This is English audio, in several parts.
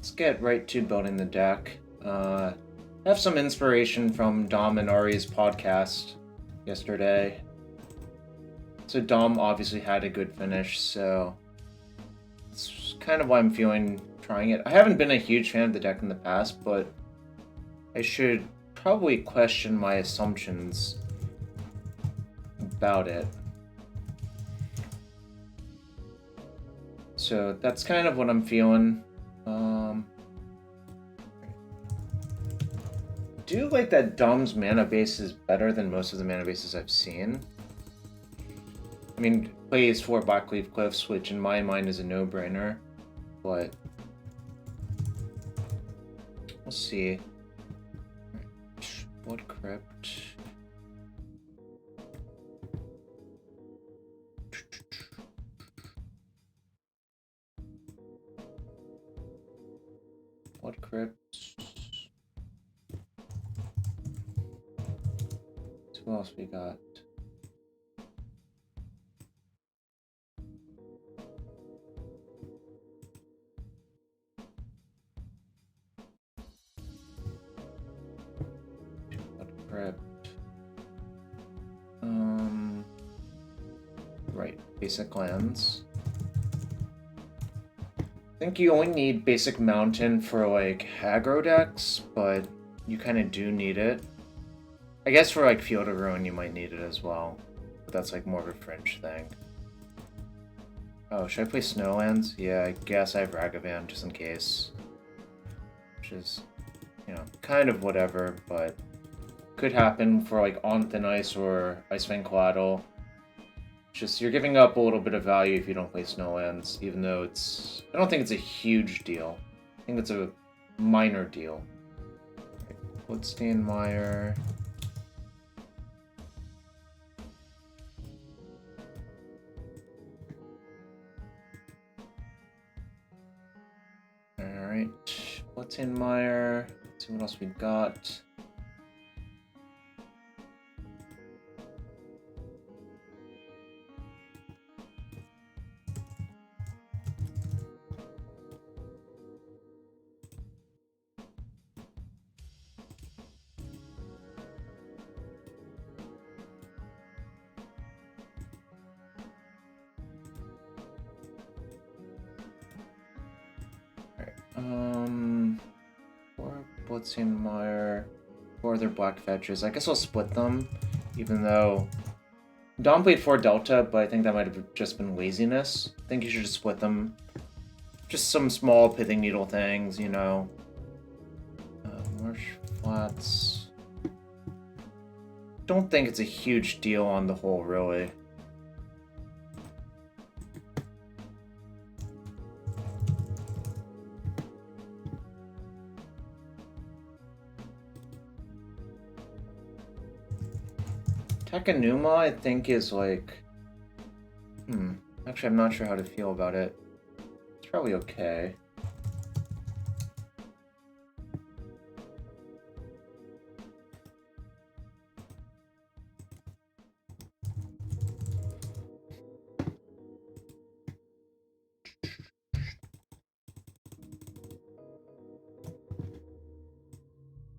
let's get right to building the deck. I have some inspiration from Dom and Ari's podcast yesterday. So Dom obviously had a good finish, so it's kind of why I'm feeling trying it. I haven't been a huge fan of the deck in the past, but I should probably question my assumptions about it. So that's kind of what I'm feeling. I do like that Dom's mana base is better than most of the mana bases I've seen. I mean, plays 4 Blackleaf Cliffs, which in my mind is a no-brainer, but we'll see. What Crypt? What Crypt? What else we got? Right, basic lands. I think you only need basic mountain for like aggro decks, but you kind of do need it. I guess for like Field of Ruin you might need it as well, but that's like more of a fringe thing. Oh, should I play Snowlands? Yeah, I guess I have Ragavan just in case. Which is, you know, kind of whatever, but could happen for like On Thin Ice or Icefang Collateral. Just you're giving up a little bit of value if you don't play Snowlands, even though it's... I don't think it's a huge deal. I think it's a minor deal. Bloodstainmire. Alright. Bloodstainmire. Let's see what else we got. Four Bloodstainmire, 4 other black fetches. I guess I'll split them, even though Dom played 4 Delta, but I think that might have just been laziness. I think you should just split them. Just some small pithing needle things, you know. Marsh Flats. Don't think it's a huge deal on the whole, really. Takanuma, I think, is like... Actually, I'm not sure how to feel about it. It's probably okay.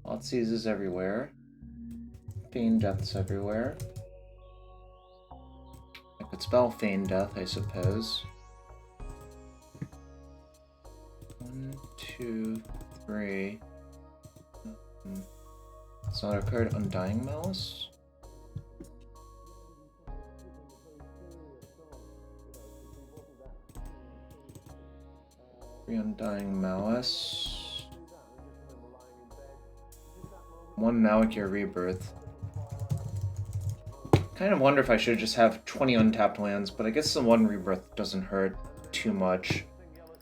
Thoughtseize is everywhere. Feign Death's everywhere. I could spell Feign Death, I suppose. 1, 2, 3. It's not a card. Undying Malice. Undying Malice. 1 Malakir Rebirth. Kind of wonder if I should just have 20 untapped lands, but I guess the 1 Rebirth doesn't hurt too much.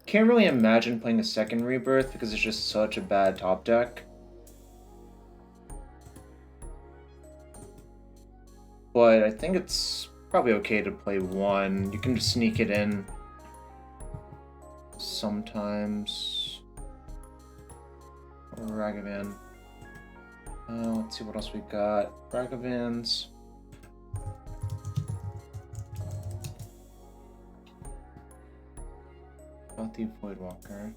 Can't really imagine playing a 2nd Rebirth because it's just such a bad top deck. But I think it's probably okay to play 1. You can just sneak it in sometimes. Ragavan. Let's see what else we got. Ragavans. Healthy Voidwalker.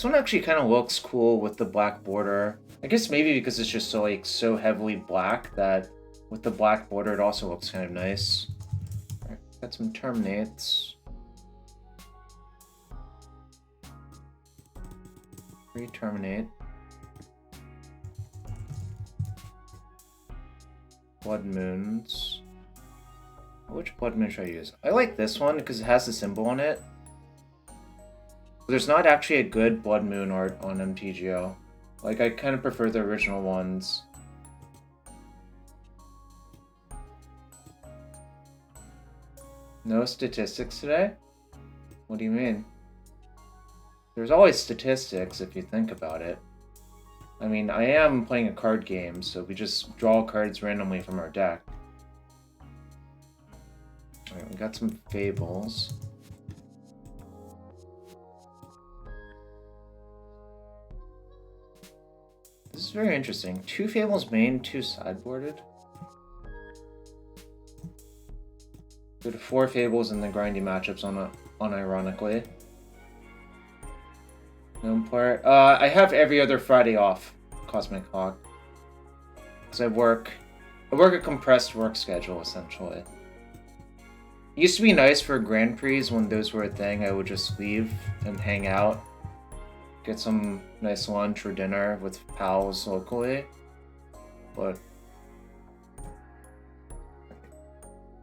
This one actually kind of looks cool with the black border. I guess maybe because it's just so like so heavily black that with the black border it also looks kind of nice. Alright, got some terminates. Re-terminate. Blood Moons. Which Blood Moon should I use? I like this one because it has the symbol on it. There's not actually a good Blood Moon art on MTGO. Like, I kind of prefer the original ones. No statistics today? What do you mean? There's always statistics if you think about it. I mean, I am playing a card game, so we just draw cards randomly from our deck. Alright, we got some Fables. This is very interesting. 2 Fables main, 2 sideboarded. Go to 4 Fables in the grindy matchups unironically. No player. I have every other Friday off, Cosmic Hawk. Because I work a compressed work schedule, essentially. It used to be nice for Grand Prix when those were a thing. I would just leave and hang out. Get some nice lunch or dinner with pals locally. But...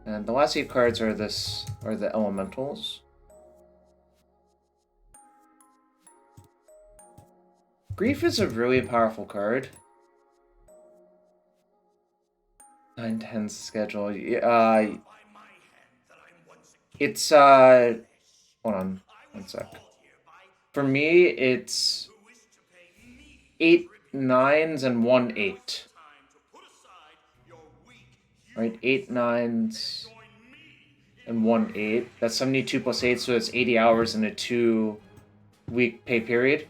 And the last 8 cards are the elementals. Grief is a really powerful card. 9-10 schedule. It's hold on one sec. For me, it's 8 9s and 1 8. Right, 8 9s and 1 8. That's 72 plus 8, so it's 80 hours in a 2-week pay period.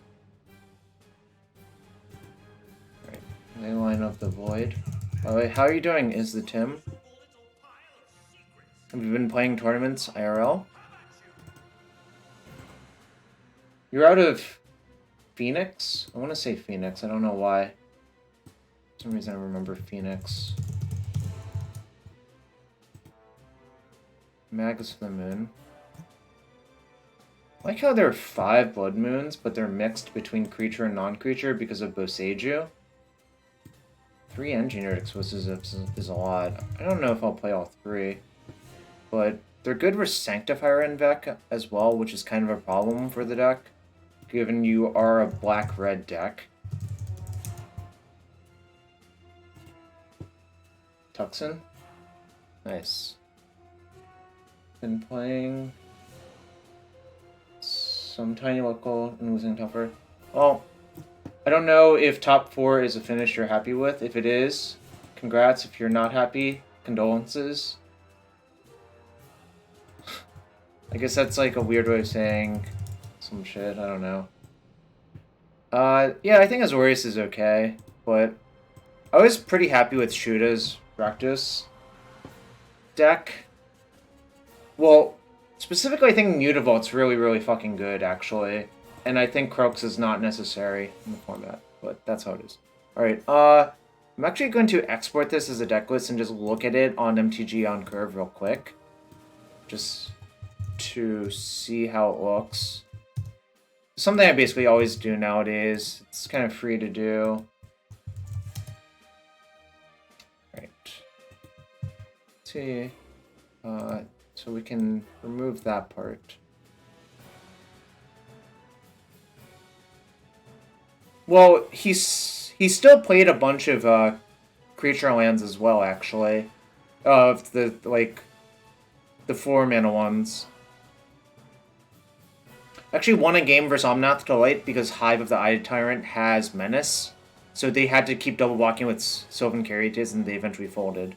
Right, they line up the void. Alright, how are you doing, Is the Tim? Have you been playing tournaments IRL? You're out of Phoenix? I want to say Phoenix. I don't know why. For some reason I remember Phoenix. Magus of the Moon. I like how there are 5 Blood Moons, but they're mixed between creature and non-creature because of Boseiju. 3 Engineered Explosives is a lot. I don't know if I'll play all 3. But they're good with Sanctifier in deck as well, which is kind of a problem for the deck, given you are a black-red deck. Tuxin? Nice. Been playing some tiny local and losing tougher. Well, I don't know if top 4 is a finish you're happy with. If it is, congrats. If you're not happy, condolences. I guess that's like a weird way of saying some shit. I don't know. Yeah, I think Azorius is okay, but I was pretty happy with Shuda's Rakdos deck. Well, specifically, I think Mutavault's really, really fucking good, actually. And I think Croaks is not necessary in the format, but that's how it is. Alright, I'm actually going to export this as a deck list and just look at it on MTG on Curve real quick. Just to see how it looks. Something I basically always do nowadays. It's kind of free to do. Right. Let's see. So we can remove that part. Well, he still played a bunch of creature lands as well, actually. Of the 4-mana ones. Actually won a game versus Omnath to light because Hive of the Eye Tyrant has Menace. So they had to keep double blocking with Sylvan Caryatid and they eventually folded.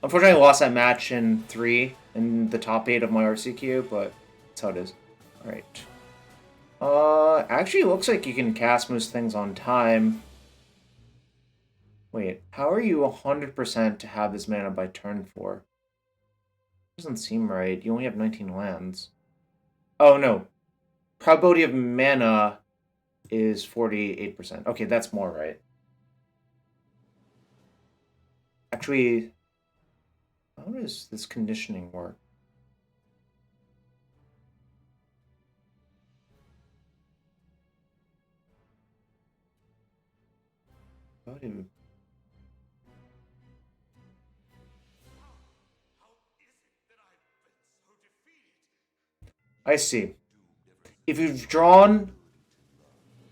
Unfortunately, I lost that match in 3 in the top 8 of my RCQ, but that's how it is. Alright. Actually, it looks like you can cast most things on time. Wait, how are you 100% to have this mana by turn 4? Doesn't seem right. You only have 19 lands. Oh, no. Probability of mana is 48%. Okay, that's more right. Actually, how does this conditioning work? How do... I see. If you've drawn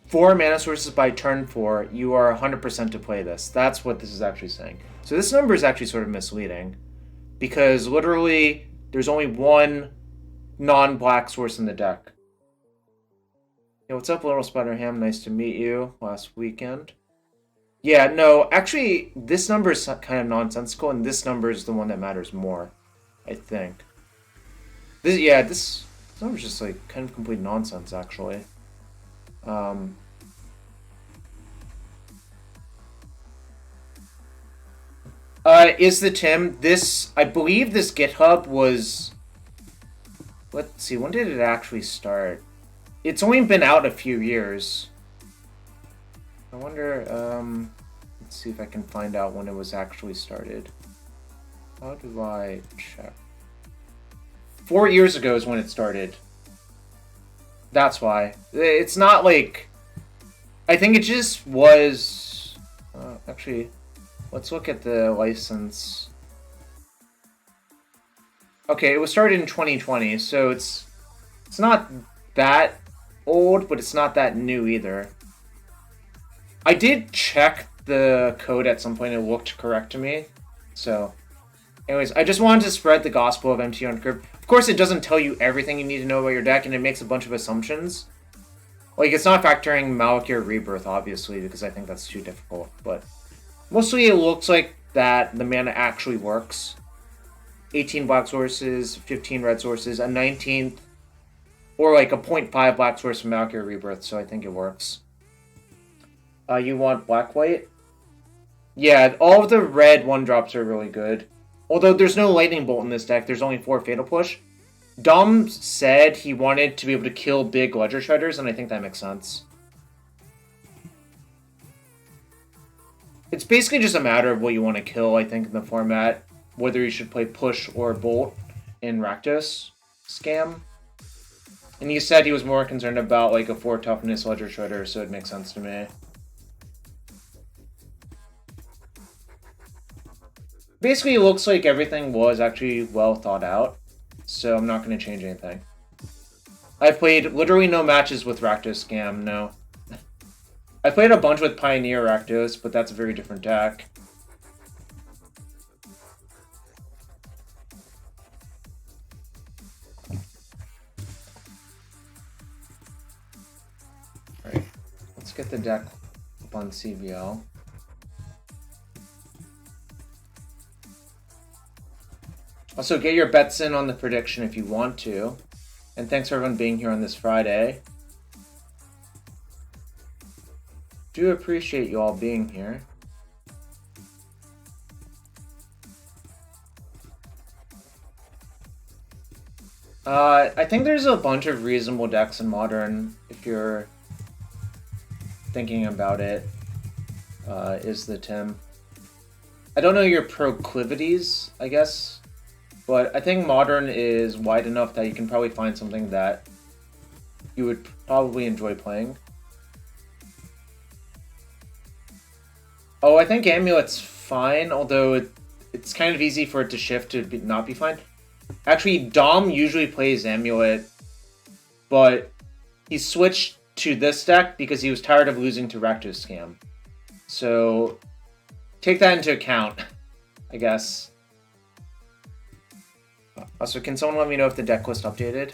4 mana sources by turn 4, you are 100% to play this. That's what this is actually saying. So this number is actually sort of misleading, because literally there's only one non-black source in the deck. Hey, what's up, Little Spider-Ham? Nice to meet you last weekend. Yeah, no, actually, this number is kind of nonsensical, and this number is the one that matters more, I think. This number's just, like, kind of complete nonsense, actually. Is the Tim, this, I believe this GitHub was, let's see, when did it actually start? It's only been out a few years. I wonder, let's see if I can find out when it was actually started. How do I check? 4 years ago is when it started. That's why. It's not like... I think it just was... actually, let's look at the license. Okay, it was started in 2020, so it's not that old, but it's not that new either. I did check the code at some point. It looked correct to me. So, anyways, I just wanted to spread the gospel of MTG Uncrypt. Of course, it doesn't tell you everything you need to know about your deck, and it makes a bunch of assumptions. Like, it's not factoring Malakir Rebirth, obviously, because I think that's too difficult. But mostly it looks like that the mana actually works. 18 black sources, 15 red sources, a 19th, or like a 0.5 black source from Malakir Rebirth, so I think it works. You want black-white? Yeah, all of the red 1-drops are really good. Although there's no Lightning Bolt in this deck, there's only 4 Fatal Push. Dom said he wanted to be able to kill big Ledger Shredders, and I think that makes sense. It's basically just a matter of what you want to kill, I think, in the format. Whether you should play Push or Bolt in Rakdos Scam. And he said he was more concerned about like a 4 toughness Ledger Shredder, so it makes sense to me. Basically, it looks like everything was actually well thought out, so I'm not going to change anything. I've played literally no matches with Rakdos Scam, no. I played a bunch with Pioneer Rakdos, but that's a very different deck. Alright, let's get the deck up on CVL. Also, get your bets in on the prediction if you want to. And thanks for everyone being here on this Friday. Do appreciate you all being here. I think there's a bunch of reasonable decks in Modern, if you're thinking about it, is the Tim. I don't know your proclivities, I guess. But I think Modern is wide enough that you can probably find something that you would probably enjoy playing. Oh, I think Amulet's fine, although it's kind of easy for it to shift to not be fine. Actually, Dom usually plays Amulet, but he switched to this deck because he was tired of losing to Rakdos Scam. So, take that into account, I guess. Also, can someone let me know if the deck list updated?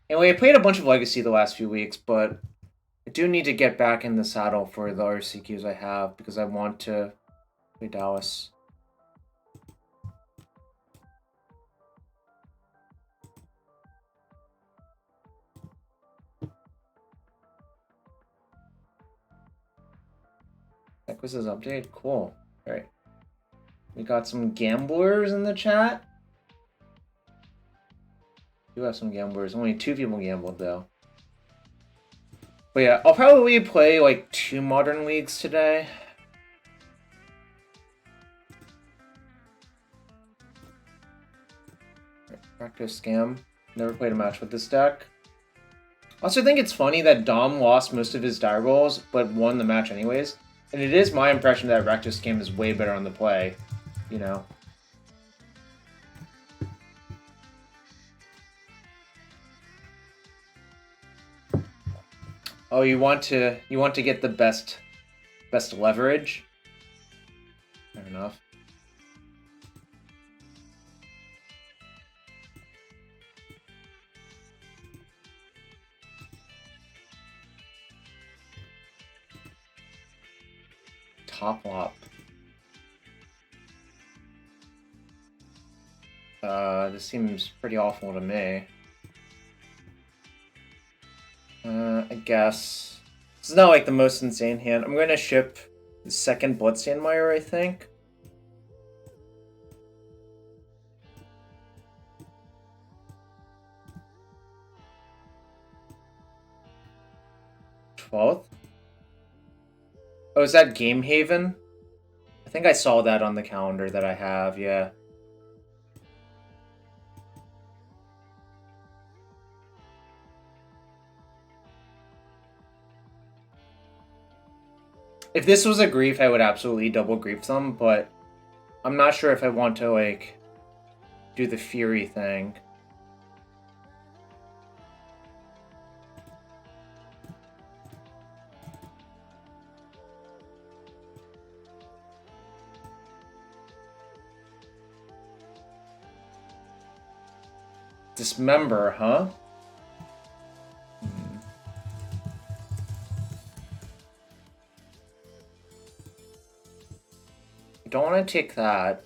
Anyway, I played a bunch of Legacy the last few weeks, but I do need to get back in the saddle for the RCQs I have because I want to play Dallas. Deck list is updated? Cool. Alright. We got some gamblers in the chat. We do have some gamblers. Only 2 people gambled, though. But yeah, I'll probably play like 2 Modern Leagues today. Rakdos Scam. Never played a match with this deck. I also think it's funny that Dom lost most of his die rolls, but won the match anyways. And it is my impression that Rakdos Scam is way better on the play, you know. Oh, you want to get the best leverage? Fair enough. Top lop. This seems pretty awful to me. I guess. This is not like the most insane hand. I'm gonna ship the second Bloodstained Mire, I think. $12th? Oh, is that Game Haven? I think I saw that on the calendar that I have, yeah. If this was a grief, I would absolutely double grief them, but I'm not sure if I want to, like, do the Fury thing. Dismember, huh? Don't want to take that.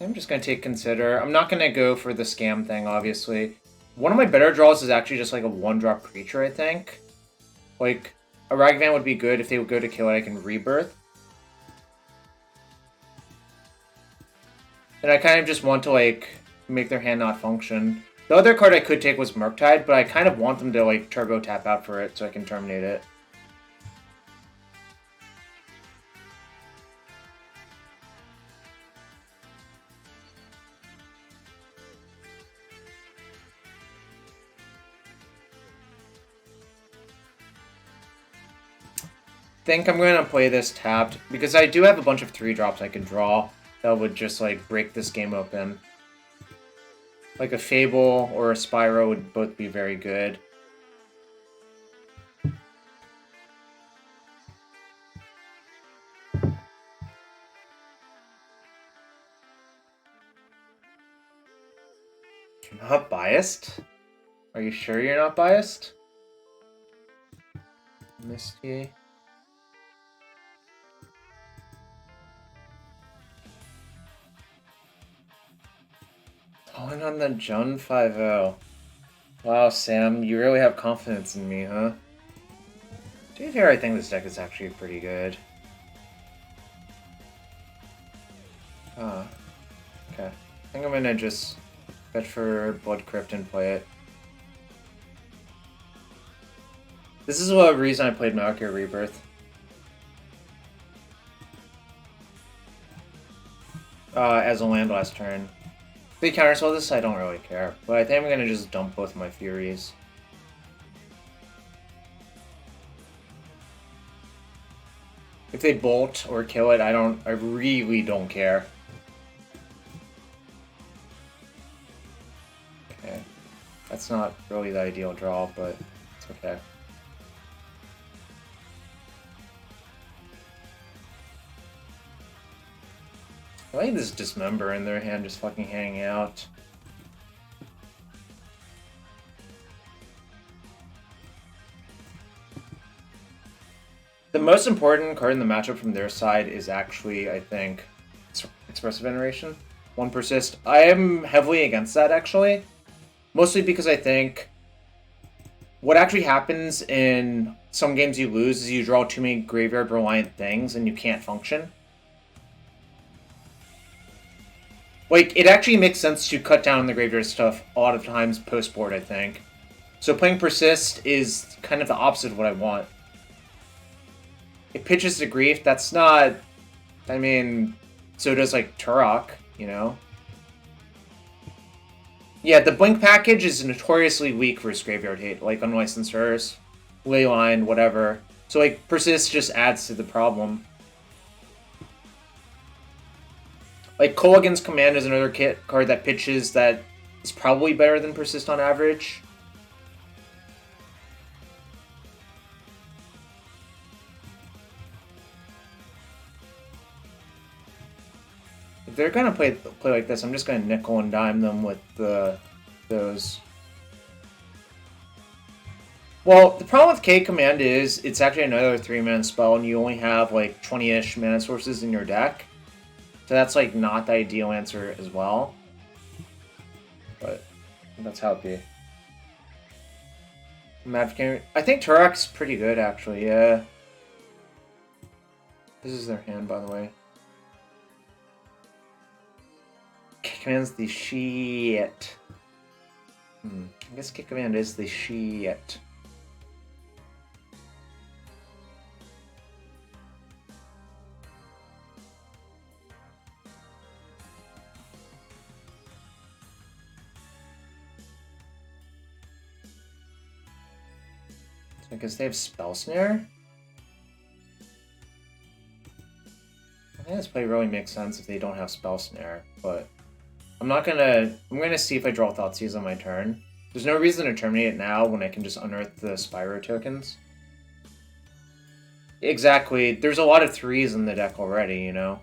I'm just going to take Consider. I'm not going to go for the scam thing, obviously. One of my better draws is actually just like a 1-drop creature, I think. Like, a Ragavan would be good. If they would go to kill it, I can Rebirth. And I kind of just want to, like, make their hand not function. The other card I could take was Murktide, but I kind of want them to, like, turbo tap out for it so I can terminate it. I think I'm going to play this tapped, because I do have a bunch of 3-drops I can draw that would just, like, break this game open. Like a Fable or a Spyro would both be very good. You're not biased? Are you sure you're not biased? Misty. Calling on the Jun 5-0. Wow, Sam, you really have confidence in me, huh? To be fair, I think this deck is actually pretty good. Ah. Okay. I think I'm gonna just bet for Blood Crypt and play it. This is the reason I played Malkia Rebirth. As a land last turn. If they counterspell this, I don't really care. But I think I'm gonna just dump both my Furies. If they bolt or kill it, I really don't care. Okay. That's not really the ideal draw, but it's okay. I like this Dismember in their hand just fucking hanging out. The most important card in the matchup from their side is actually, I think, Expressive Veneration. 1 persist. I am heavily against that, actually. Mostly because I think what actually happens in some games you lose is you draw too many graveyard-reliant things and you can't function. Like, it actually makes sense to cut down the graveyard stuff a lot of times post-board, I think. So playing Persist is kind of the opposite of what I want. It pitches to Grief, that's not... I mean, so does, like, Turok, you know? Yeah, the Blink package is notoriously weak versus Graveyard Hate, like Unlicensed Hearse, Leyline, whatever. So, like, Persist just adds to the problem. Like, Kolaghan's Command is another card that pitches that is probably better than Persist on average. If they're gonna play like this, I'm just gonna nickel and dime them with those. Well, the problem with K Command is it's actually another 3-mana spell, and you only have like 20-ish mana sources in your deck. So that's like not the ideal answer as well. But that's how it be. I think Turok's pretty good actually, yeah. This is their hand, by the way. Kick Command's the shit. I guess Kick Command is the shit. I guess they have Spell Snare? I think this play really makes sense if they don't have Spell Snare, but I'm gonna see if I draw Thoughtseize on my turn. There's no reason to terminate it now when I can just unearth the Spyro tokens. Exactly, there's a lot of 3s in the deck already, you know?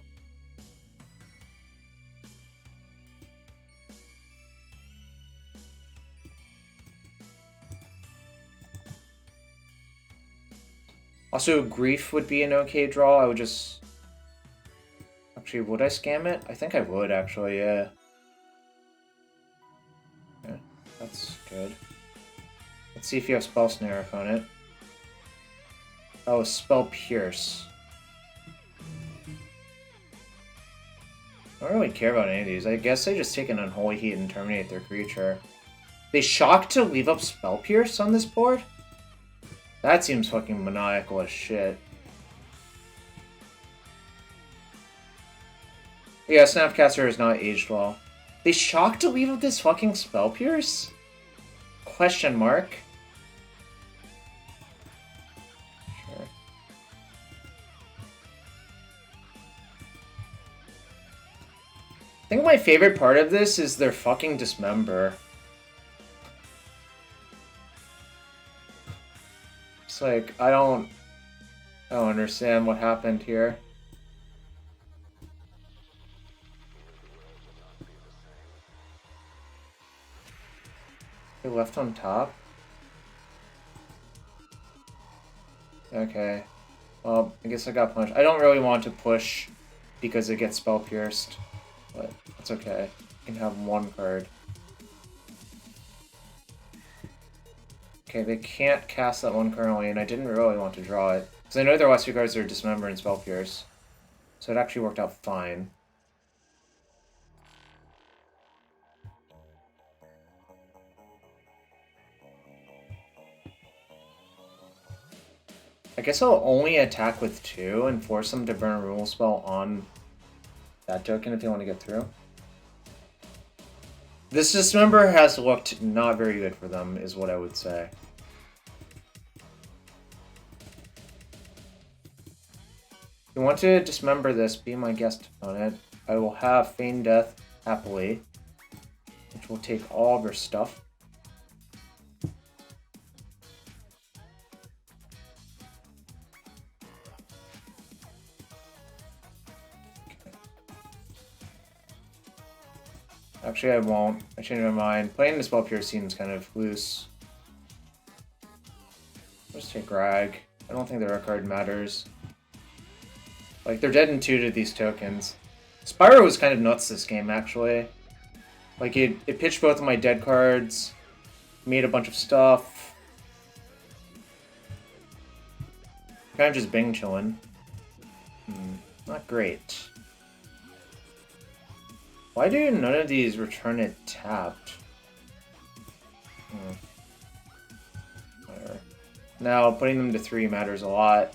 Also, Grief would be an okay draw. I would just... Actually, would I scam it? I think I would, actually, yeah. Yeah, that's good. Let's see if you have Spell Snare on it. Oh, Spell Pierce. I don't really care about any of these. I guess they just take an Unholy Heat and terminate their creature. They shock to leave up Spell Pierce on this board? That seems fucking maniacal as shit. Yeah, Snapcaster is not aged well. They shocked to leave up this fucking Spell Pierce? Question mark. Sure. I think my favorite part of this is their fucking Dismember. It's like, I don't understand what happened here. They left on top? Okay. Well, I guess I got punished. I don't really want to push because it gets Spell Pierced, but that's okay. You can have one card. Okay, they can't cast that one currently, and I didn't really want to draw it. Because I know their last 2 cards are Dismember and Spell Pierce. So it actually worked out fine. I guess I'll only attack with 2 and force them to burn a removal spell on that token if they want to get through. This Dismember has looked not very good for them, is what I would say. If you want to Dismember this, be my guest on it. I will have Feign Death happily, which will take all of your stuff. Actually, I won't. I changed my mind. Playing the Spell Pierce seems kind of loose. Let's take Rag. I don't think the red card matters. Like, they're dead in 2 to these tokens. Spyro was kind of nuts this game, actually. Like, it pitched both of my dead cards, made a bunch of stuff. Kind of just Bing chilling. Not great. Why do none of these return it tapped? Whatever. Now, putting them to 3 matters a lot.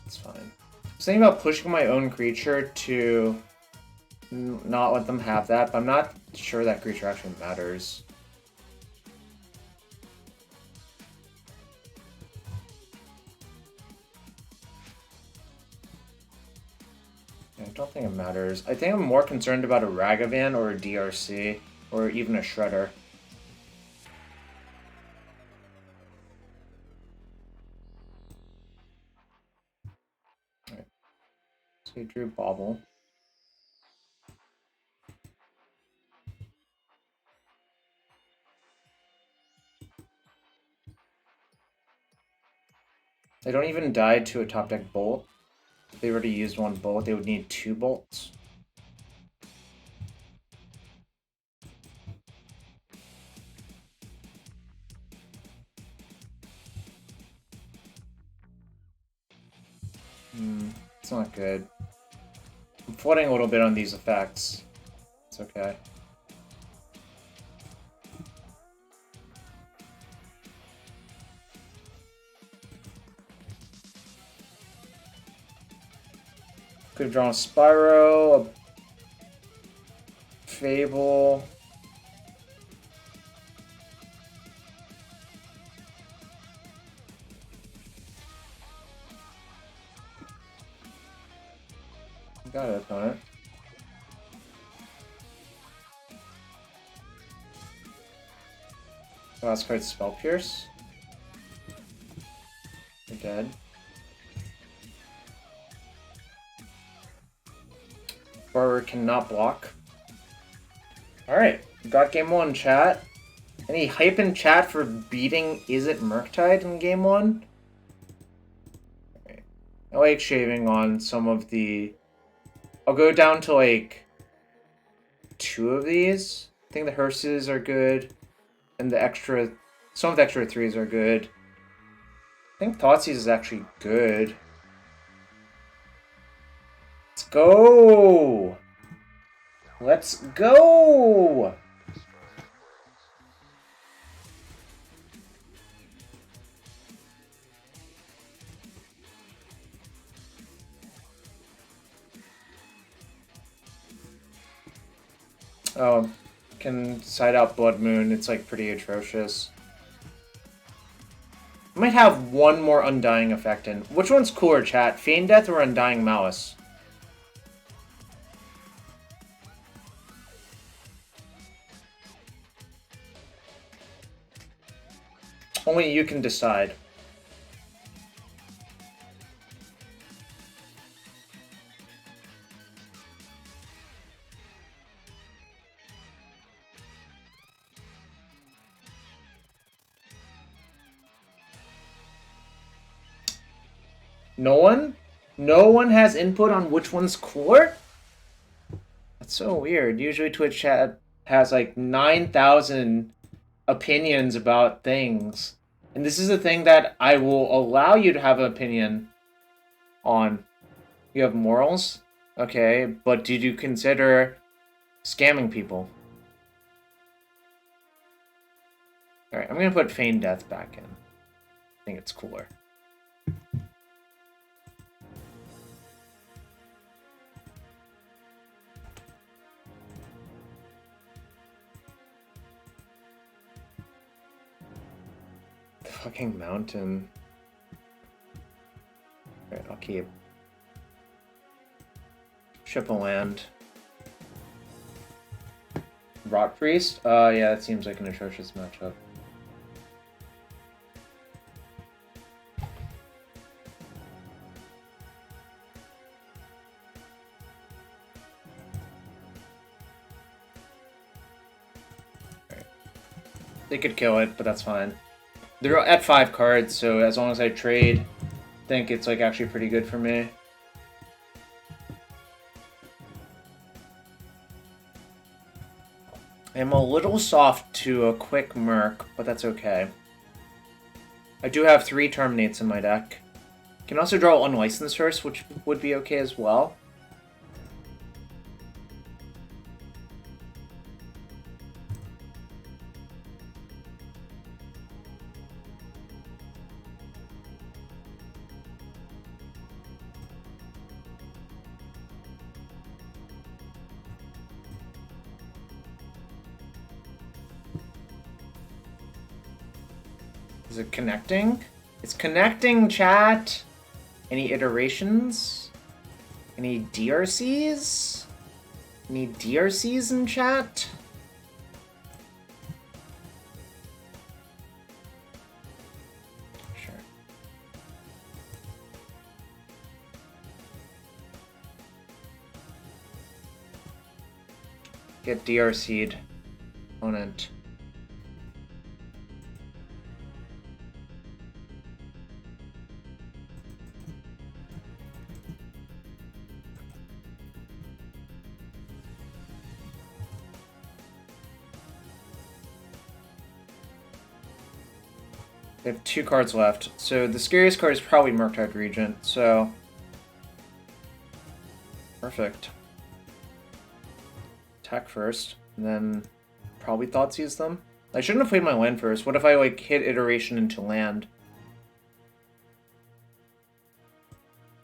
It's fine. I was thinking about pushing my own creature to not let them have that, but I'm not sure that creature actually matters. I don't think it matters. I think I'm more concerned about a Ragavan or a DRC, or even a Shredder. Alright. So we drew Bauble. They don't even die to a top deck bolt. If they already used 1 bolt, they would need 2 bolts. It's not good. I'm floating a little bit on these effects. It's okay. Could have drawn a Spyro, a Fable. Got it, opponent. Last card, Spell Pierce. You're dead. Barber cannot block. Alright, got game 1, chat. Any hype in chat for beating Izzet Murktide in game 1? Right. I like shaving on some of the... I'll go down to like 2 of these. I think the hearses are good. And the extra... Some of the extra 3s are good. I think Thoughtseize is actually good. Let's go! Let's go! Oh, can side out Blood Moon. It's like pretty atrocious. I might have 1 more Undying effect in. Which one's cooler, chat? Feign Death or Undying Malice? Only you can decide. No one? No one has input on which one's cooler? That's so weird. Usually Twitch chat has like 9,000 opinions about things. And this is a thing that I will allow you to have an opinion on. You have morals? Okay, but did you consider scamming people? Alright, I'm gonna put Feign Death back in. I think it's cooler. Fucking mountain. Alright, I'll keep. Ship a land. Rot Priest? Yeah, that seems like an atrocious matchup. Alright. They could kill it, but that's fine. They're at 5 cards, so as long as I trade, I think it's like actually pretty good for me. I'm a little soft to a quick Murk, but that's okay. I do have 3 Terminates in my deck. Can also draw Unlicensed first, which would be okay as well. Is it connecting? It's connecting, chat! Any iterations? Any DRCs? Any DRCs in chat? Sure. Get DRC'd. Opponent. They have 2 cards left, so the scariest card is probably Murktide Regent, so... Perfect. Attack first, and then probably Thoughtseize them. I shouldn't have played my land first. What if I, like, hit iteration into land?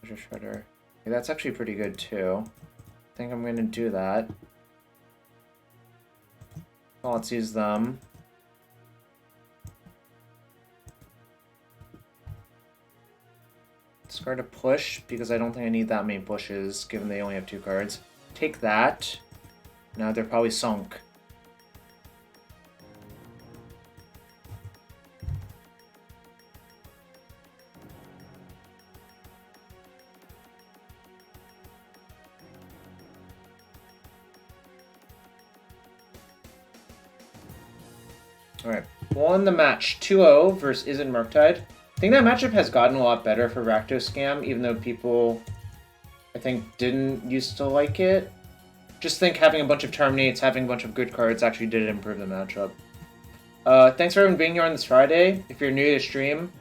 Treasure Shredder. Okay, that's actually pretty good, too. I think I'm gonna do that. Thoughtseize them. Discard a push, because I don't think I need that many pushes, given they only have 2 cards. Take that. Now they're probably sunk. Alright, won the match 2-0 versus Izzet Murktide. I think that matchup has gotten a lot better for Rakdos Scam, even though people, I think, didn't used to like it. Just think having a bunch of Terminates, having a bunch of good cards actually did improve the matchup. Thanks for everyone being here on this Friday. If you're new to the stream,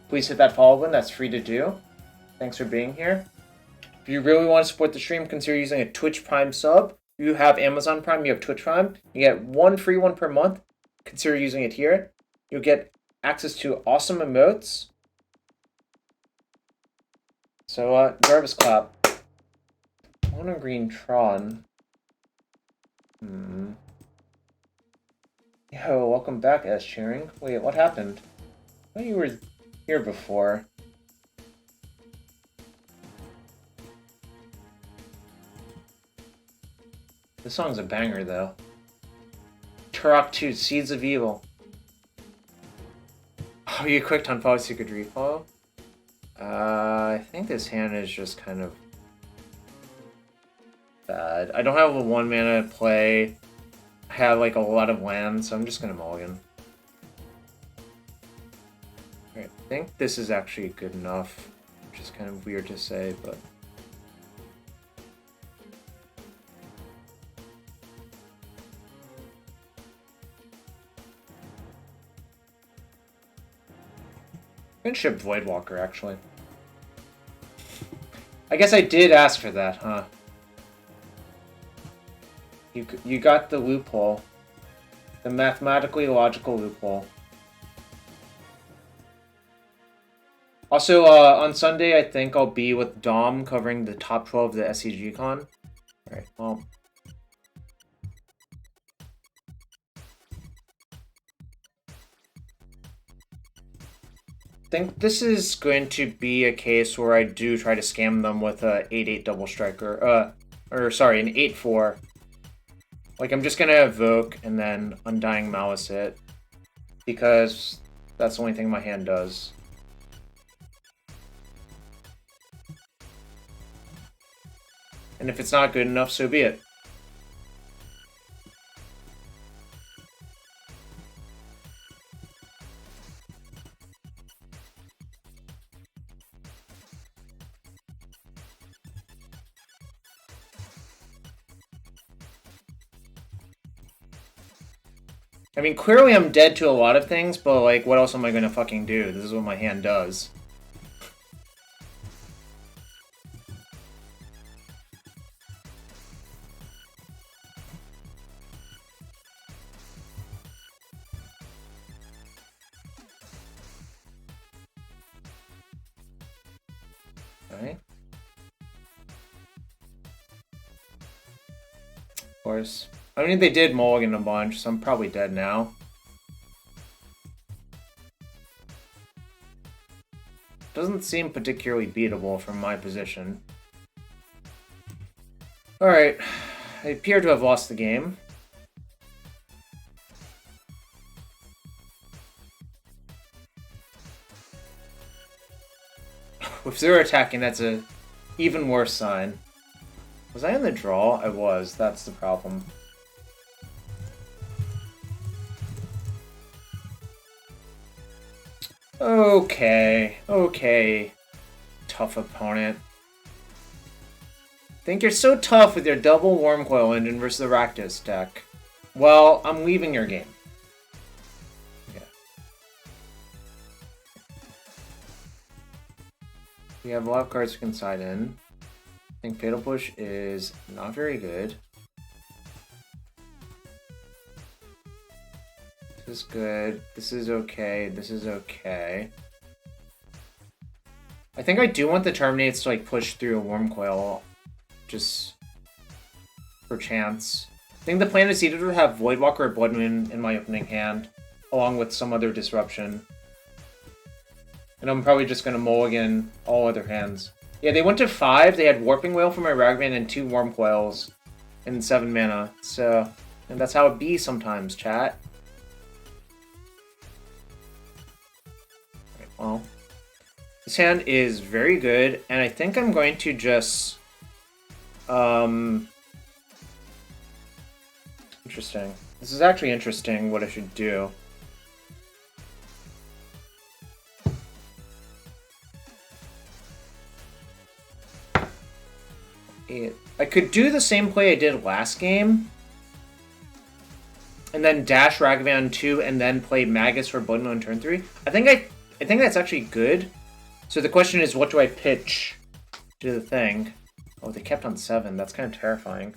please hit that follow button. That's free to do. Thanks for being here. If you really want to support the stream, consider using a Twitch Prime sub. If you have Amazon Prime, you have Twitch Prime. You get 1 free one per month. Consider using it here. You'll get access to awesome emotes. So, Jarvis clap. Mono green Tron. Yo, welcome back, S Cheering. Wait, what happened? I thought you were here before. This song's a banger, though. Turok 2, Seeds of Evil. Oh, you clicked on follow so you could refollow? I think this hand is just kind of bad. I don't have a 1 mana play. I have like a lot of land, so I'm just gonna mulligan. Alright, I think this is actually good enough, which is kind of weird to say, but... I'm gonna ship Voidwalker, actually. I guess I did ask for that, huh? You got the loophole. The mathematically logical loophole. Also, on Sunday, I think I'll be with Dom covering the top 12 of the SCG Con. Alright, well... I think this is going to be a case where I do try to scam them with a 8-8 double striker. Or sorry, an 8-4. Like, I'm just gonna evoke and then Undying Malice it. Because that's the only thing my hand does. And if it's not good enough, so be it. I mean, clearly I'm dead to a lot of things, but, like, what else am I gonna fucking do? This is what my hand does. Alright. Of course. I mean, they did mulligan a bunch, so I'm probably dead now. Doesn't seem particularly beatable from my position. Alright. I appear to have lost the game. With 0 attacking, that's a even worse sign. Was I in the draw? I was. That's the problem. Okay. Okay. Tough opponent. Think you're so tough with your double Wormcoil engine versus the Rakdos deck. Well, I'm leaving your game. Yeah. We have a lot of cards we can side in. I think Fatal Push is not very good. This is good. This is okay. This is okay. I think I do want the Terminates to like push through a Wormcoil. Just for chance. I think the plan is either to have Voidwalker or Blood Moon in my opening hand, along with some other disruption. And I'm probably just going to mulligan all other hands. Yeah, they went to 5. They had Warping Whale for my Ragavan and 2 Wormcoils and 7 mana. So, and that's how it be sometimes, chat. Right, well, this hand is very good, and I think I'm going to just... Interesting. This is actually interesting what I should do. I could do the same play I did last game. And then dash Ragavan 2 and then play Magus for Blood Moon turn 3. I think that's actually good. So the question is, what do I pitch to the thing? Oh, they kept on 7. That's kind of terrifying.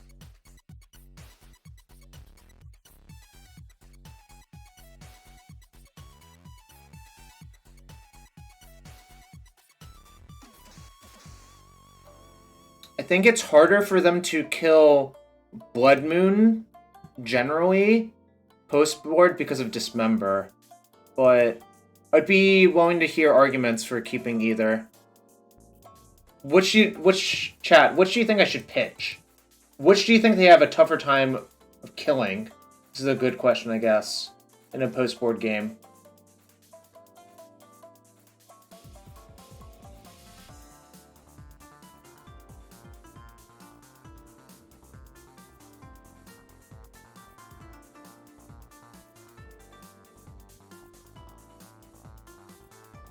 I think it's harder for them to kill Blood Moon, generally, post-board because of Dismember. But I'd be willing to hear arguments for keeping either. Which do you think I should pitch? Which do you think they have a tougher time of killing? This is a good question, I guess, in a post-board game.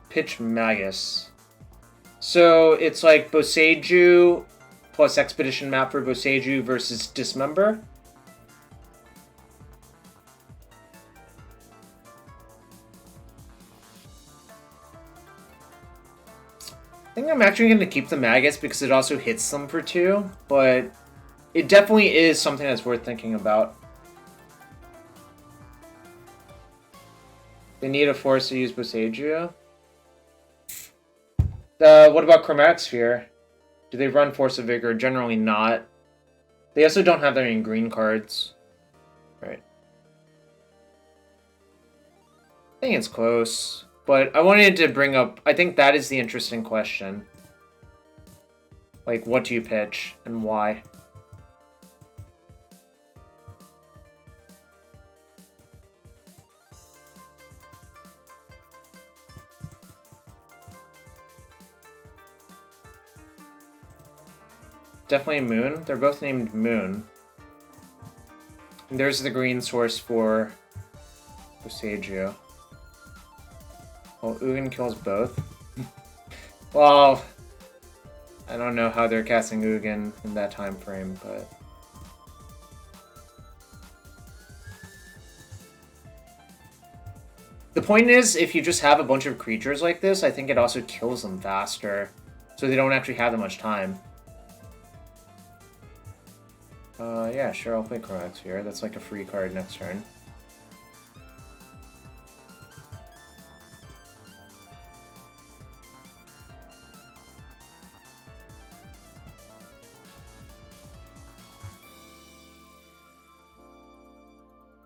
Pitch Magus. So it's like Boseiju plus Expedition Map for Boseiju versus Dismember. I think I'm actually going to keep the Magus because it also hits them for 2, but it definitely is something that's worth thinking about. They need a force to use Boseiju. What about Chromatic Sphere? Do they run Force of Vigor? Generally not. They also don't have any green cards. Right. I think it's close. But I wanted to bring up... I think that is the interesting question. Like, what do you pitch and why? Definitely Moon. They're both named Moon. And there's the green source for Boseiju. Well, Ugin kills both. Well, I don't know how they're casting Ugin in that time frame, but... The point is, if you just have a bunch of creatures like this, I think it also kills them faster. So they don't actually have that much time. Yeah, sure, I'll play Chromax here. That's like a free card next turn.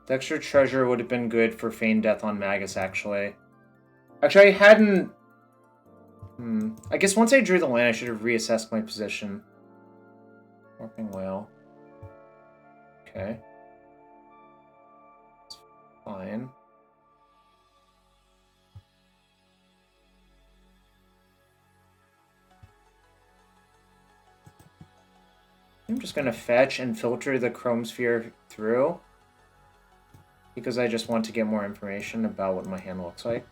The extra treasure would have been good for Feign Death on Magus, actually. Actually, I hadn't... I guess once I drew the land, I should have reassessed my position. Warping Whale. Okay. It's fine. I'm just going to fetch and filter the Chrome Sphere through. Because I just want to get more information about what my hand looks like.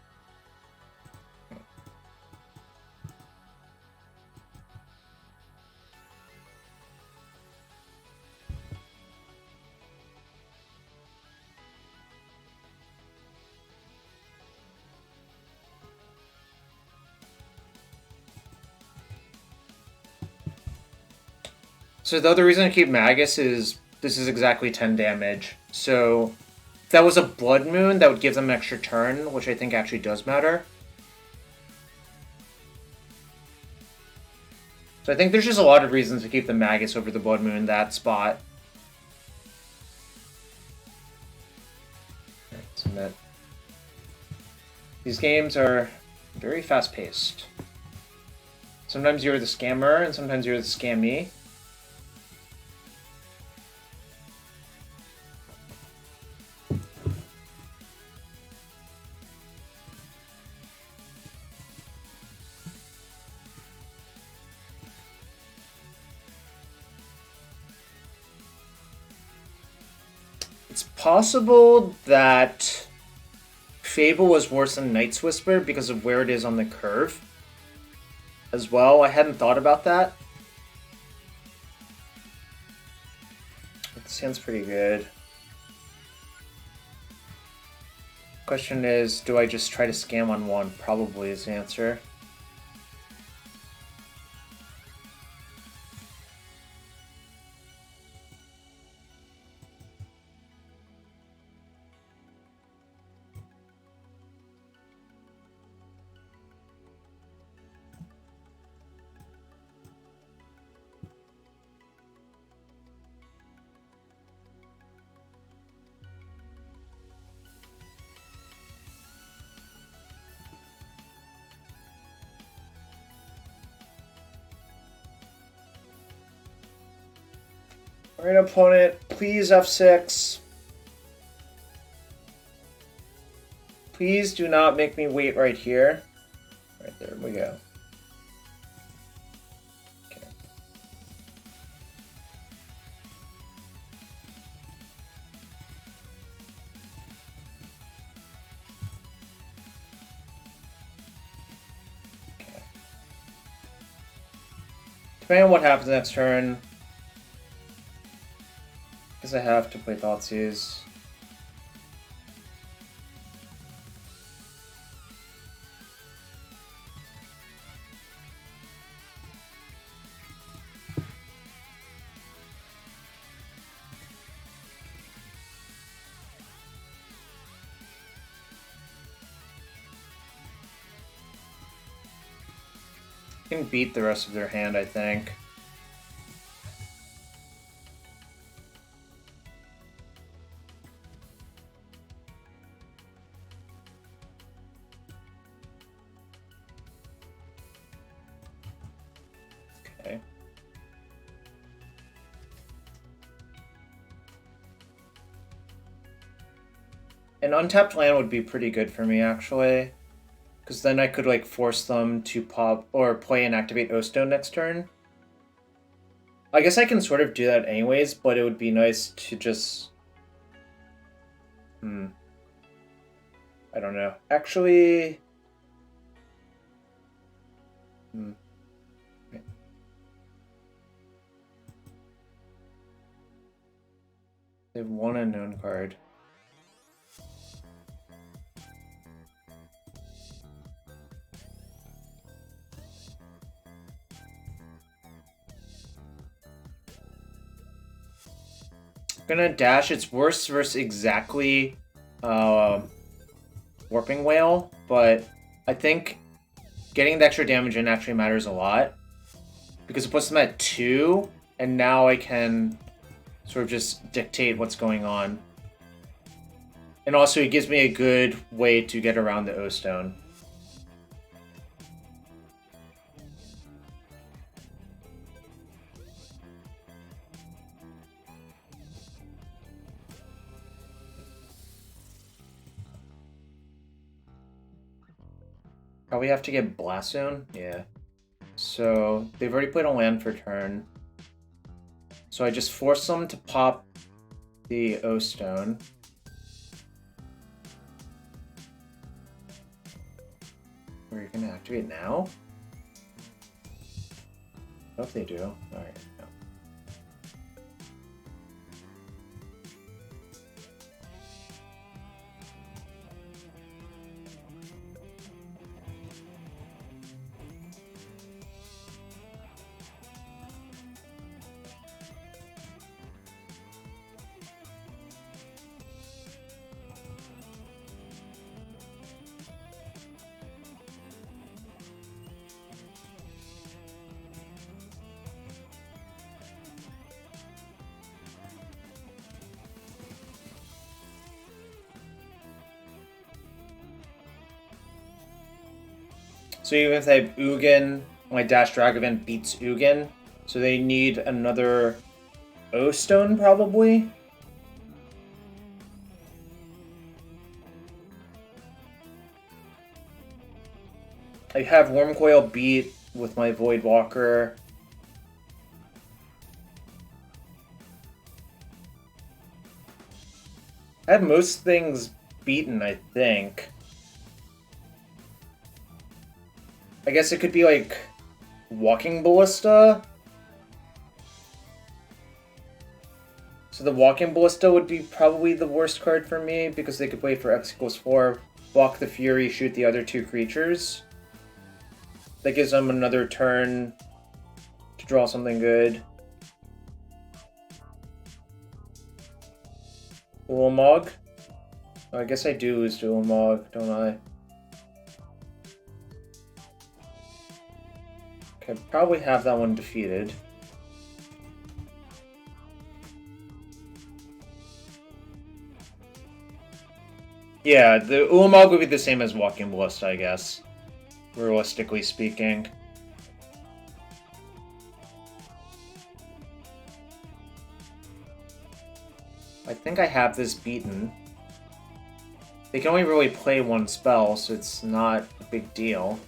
So the other reason I keep Magus is this is exactly 10 damage. So if that was a Blood Moon, that would give them an extra turn, which I think actually does matter. So I think there's just a lot of reasons to keep the Magus over the Blood Moon in that spot. Alright, submit. These games are very fast-paced. Sometimes you're the scammer, and sometimes you're the scammee. It's possible that Fable was worse than Night's Whisper because of where it is on the curve as well. I hadn't thought about that. It sounds pretty good. Question is, do I just try to scam on one? Probably is the answer. Alright, opponent, please F6. Please do not make me wait right here. Right there we go. Okay. Okay. Depending on what happens next turn, I have to play Thoughtseize. Can beat the rest of their hand, I think. An untapped land would be pretty good for me, actually. Because then I could, like, force them to pop or play and activate O-Stone next turn. I guess I can sort of do that anyways, but it would be nice to just... I don't know. Actually... They have one unknown card. gonna dash. It's worse versus exactly Warping Whale, but I think getting the extra damage in actually matters a lot. Because it puts them at 2, and now I can sort of just dictate what's going on. And also, it gives me a good way to get around the O-Stone. Probably have to get Blast Zone? Yeah. So, they've already played a land for turn. So I just force them to pop the O-Stone. Are you gonna activate now? I hope they do. Alright, no. So even if they have Ugin, my Dash Ragavan beats Ugin, so they need another O-Stone probably? I have Wormcoil beat with my Voidwalker. I have most things beaten, I think. I guess it could be like Walking Ballista. So the Walking Ballista would be probably the worst card for me because they could wait for X=4, block the Fury, shoot the other 2 creatures. That gives them another turn to draw something good. Ulamog? Oh, I guess I do lose to Ulamog, don't I? Okay, probably have that one defeated. Yeah, the Ulamog would be the same as Walking Ballista, I guess. Realistically speaking. I think I have this beaten. They can only really play one spell, so it's not a big deal.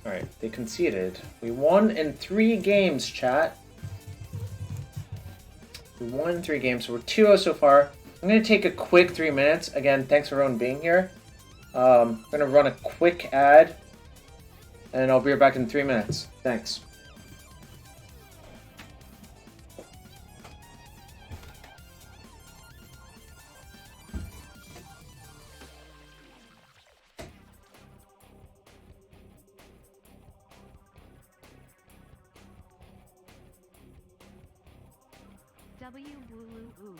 Alright, they conceded. We won in 3 games, chat. We won in 3 games, so we're 2-0 so far. I'm going to take a quick 3 minutes. Again, thanks for everyone being here. I'm going to run a quick ad, and I'll be right back in 3 minutes. Thanks. W-woo-woo-woo.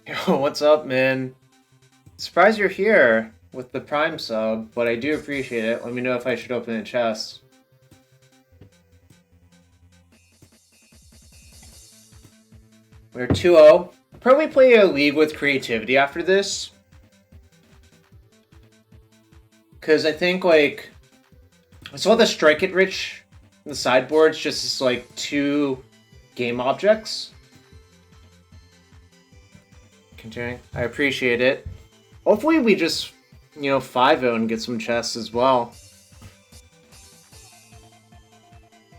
Yo, what's up, man? Surprised you're here with the Prime sub, but I do appreciate it. Let me know if I should open a chest. We're 2-0. Probably play a league with creativity after this. Because I think, like, I saw the Strike It Rich in the sideboards just as, like, 2 game objects. Continuing. I appreciate it. Hopefully we just, 5-0 and get some chests as well.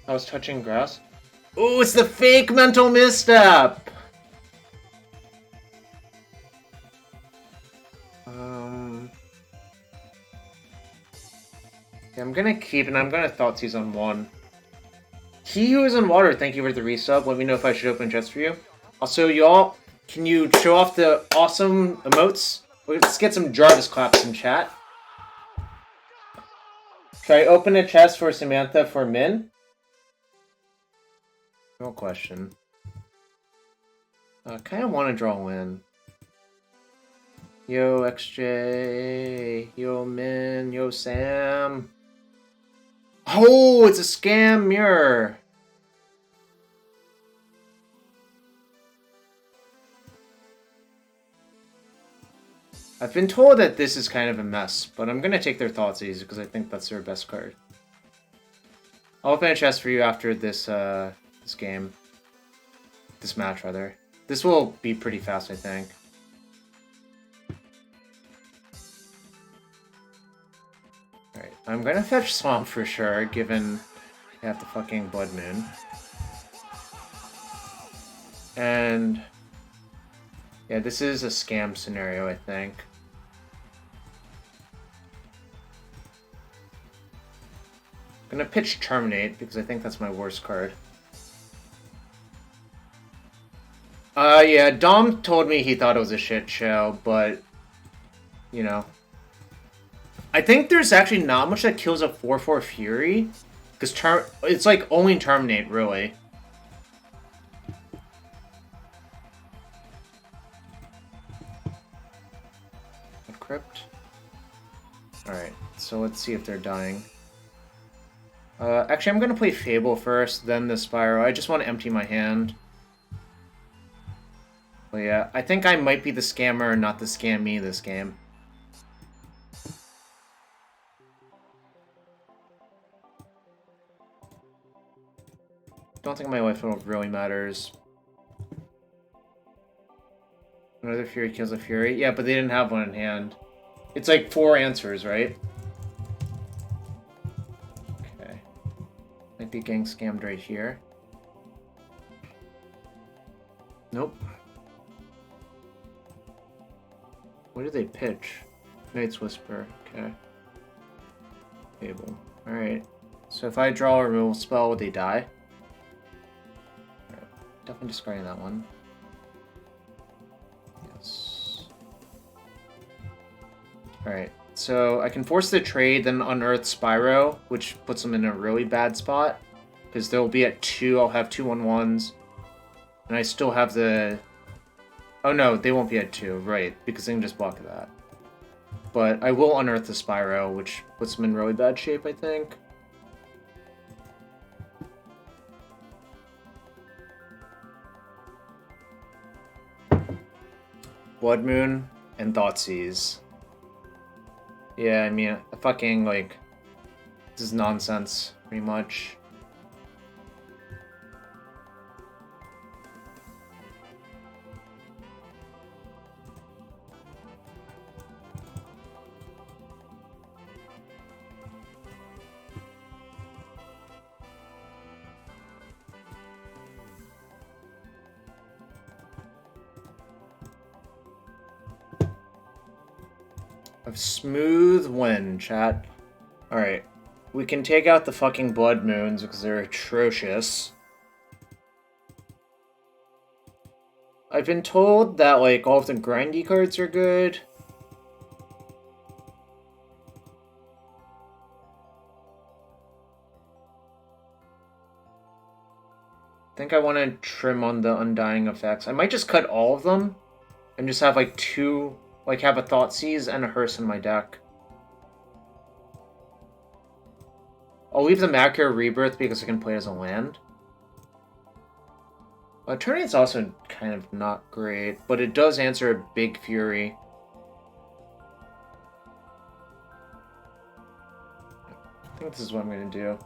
I was touching grass. Ooh, it's the fake mental misstep! Yeah, I'm gonna keep, and I'm gonna Thoughtseize on 1. He Who Is in Water, thank you for the resub. Let me know if I should open chests for you. Also, y'all, can you show off the awesome emotes? Let's get some Jarvis claps in chat. Should I open a chest for Samantha for Min? No question. I kind of want to draw a win. Yo, XJ. Yo, Min. Yo, Sam. Oh, it's a scam mirror. I've been told that this is kind of a mess, but I'm going to take their Thoughtseize because I think that's their best card. I'll open a chest for you after this this game. This match, rather. This will be pretty fast, I think. Alright, I'm going to fetch Swamp for sure, given I have the fucking Blood Moon. And yeah, this is a scam scenario, I think. I'm gonna pitch Terminate because I think that's my worst card. Yeah, Dom told me he thought it was a shit show, but I think there's actually not much that kills a 4/4 Fury, because it's like only Terminate, really. Crypt. Alright, so let's see if they're dying. Actually, I'm gonna play Fable first, then the Spyro. I just want to empty my hand. But yeah, I think I might be the scammer, not the scammy this game. Don't think my life really matters. Another Fury kills a Fury. Yeah, but they didn't have one in hand. It's like 4 answers, right? Okay. Might be getting scammed right here. Nope. What did they pitch? Knight's Whisper. Okay. Fable. Alright. So if I draw a removal spell, would they die? Alright. Definitely discarding that one. Alright, so I can force the trade, then unearth Spyro, which puts them in a really bad spot. Because they'll be at 2, I'll have 2 1/1s. And I still have the... Oh no, they won't be at 2, right, because they can just block that. But I will unearth the Spyro, which puts them in really bad shape, I think. Blood Moon and Thoughtseize. Yeah, I mean, fucking, like, this is nonsense, pretty much. A smooth win, chat. Alright. We can take out the fucking Blood Moons because they're atrocious. I've been told that, like, all of the grindy cards are good. I think I want to trim on the Undying effects. I might just cut all of them. And just have like two, like have a Thoughtseize and a Hearse in my deck. I'll leave the Macro Rebirth because I can play it as a land. Eternity's also kind of not great, but it does answer a big Fury. I think this is what I'm going to do.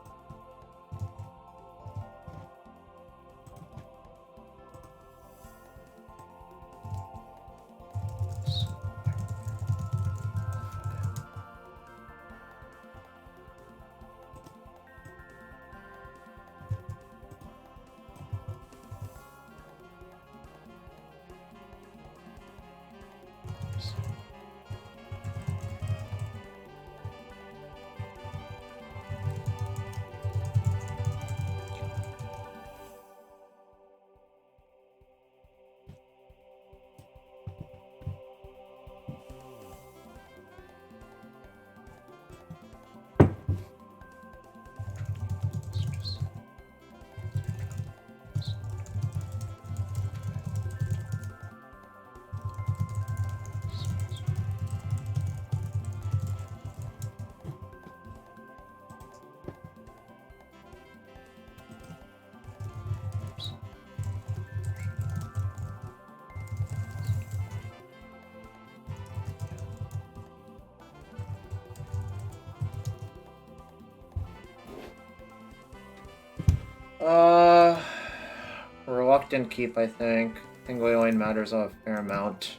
Reluctant keep, I think. I think Leyline matters a fair amount.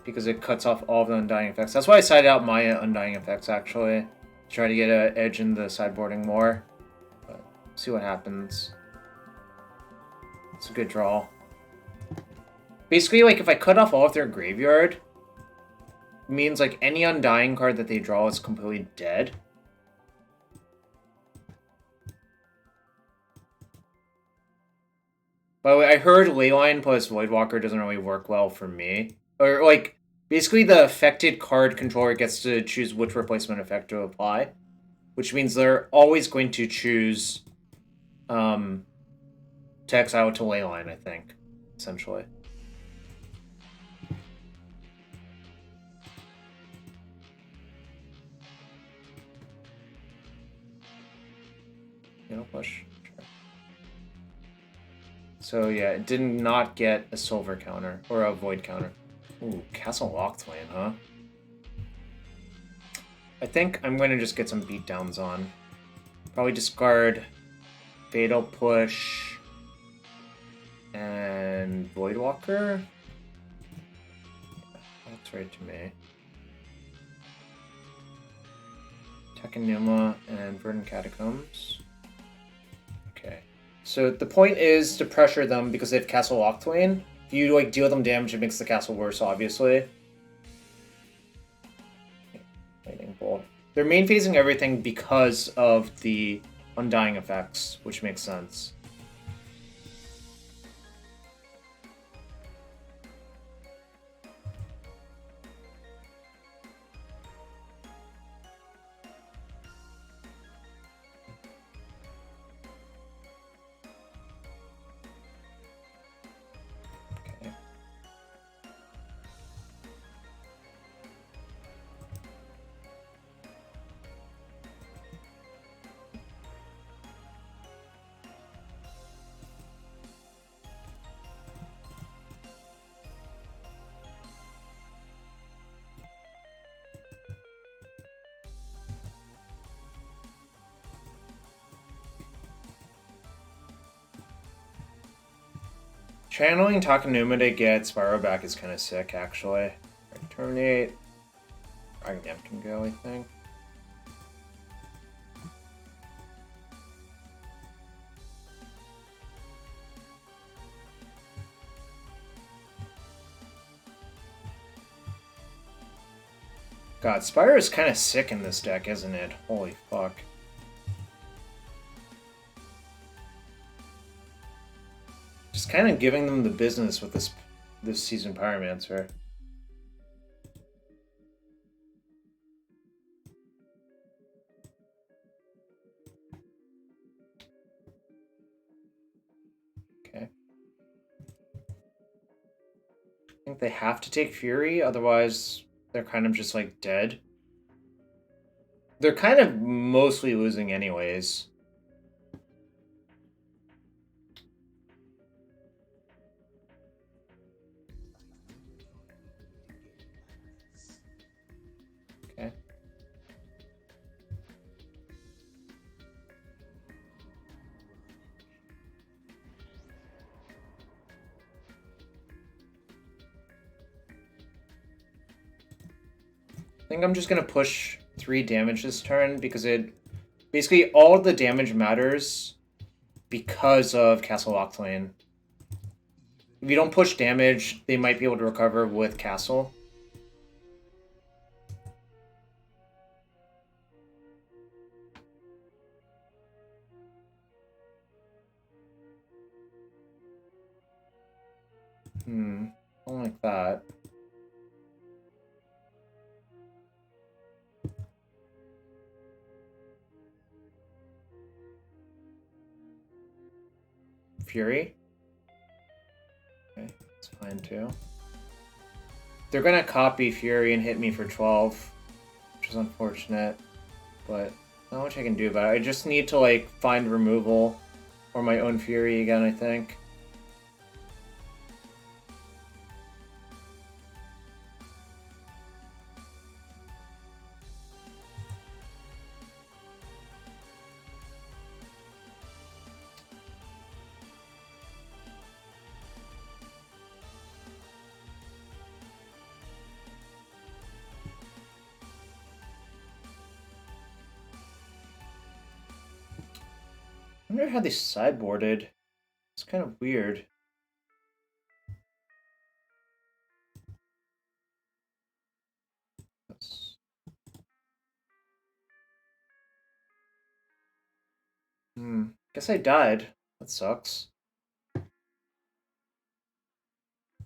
Because it cuts off all of the Undying effects. That's why I sided out my Undying effects, actually. Try to get an edge in the sideboarding more. But see what happens. It's a good draw. Basically, like, if I cut off all of their graveyard, it means, like, any Undying card that they draw is completely dead. By the way, I heard Leyline plus Voidwalker doesn't really work well for me. Or, like, basically the affected card controller gets to choose which replacement effect to apply. Which means they're always going to choose to exile to Leyline, I think, essentially. You know, push. So yeah, it did not get a silver counter, or a void counter. Ooh, Castle Locthwain, huh? I think I'm going to just get some beatdowns on. Probably discard Fatal Push and Voidwalker. That's right to me. Tekanuma and Verdant Catacombs. Okay. So the point is to pressure them because they have Castle Locthwain. If you like deal them damage, it makes the castle worse, obviously. Lightning Bolt. They're main phasing everything because of the Undying effects, which makes sense. Channeling Takanuma to get Spyro back is kind of sick, actually. Terminate. Dragon can go, I think. God, Spyro is kind of sick in this deck, isn't it? Holy fuck. Just kind of giving them the business with this season Pyromancer. Okay. I think they have to take Fury, otherwise they're kind of just like dead. They're kind of mostly losing anyways. Okay. I think I'm just gonna push 3 damage this turn because it basically all the damage matters because of Castle Octane. If you don't push damage, they might be able to recover with Castle. I don't like that. Fury? Okay, that's fine too. They're gonna copy Fury and hit me for 12, which is unfortunate, but not much I can do about it. I just need to like find removal or my own Fury again, I think. I wonder how they sideboarded. It's kind of weird. Guess I died. That sucks.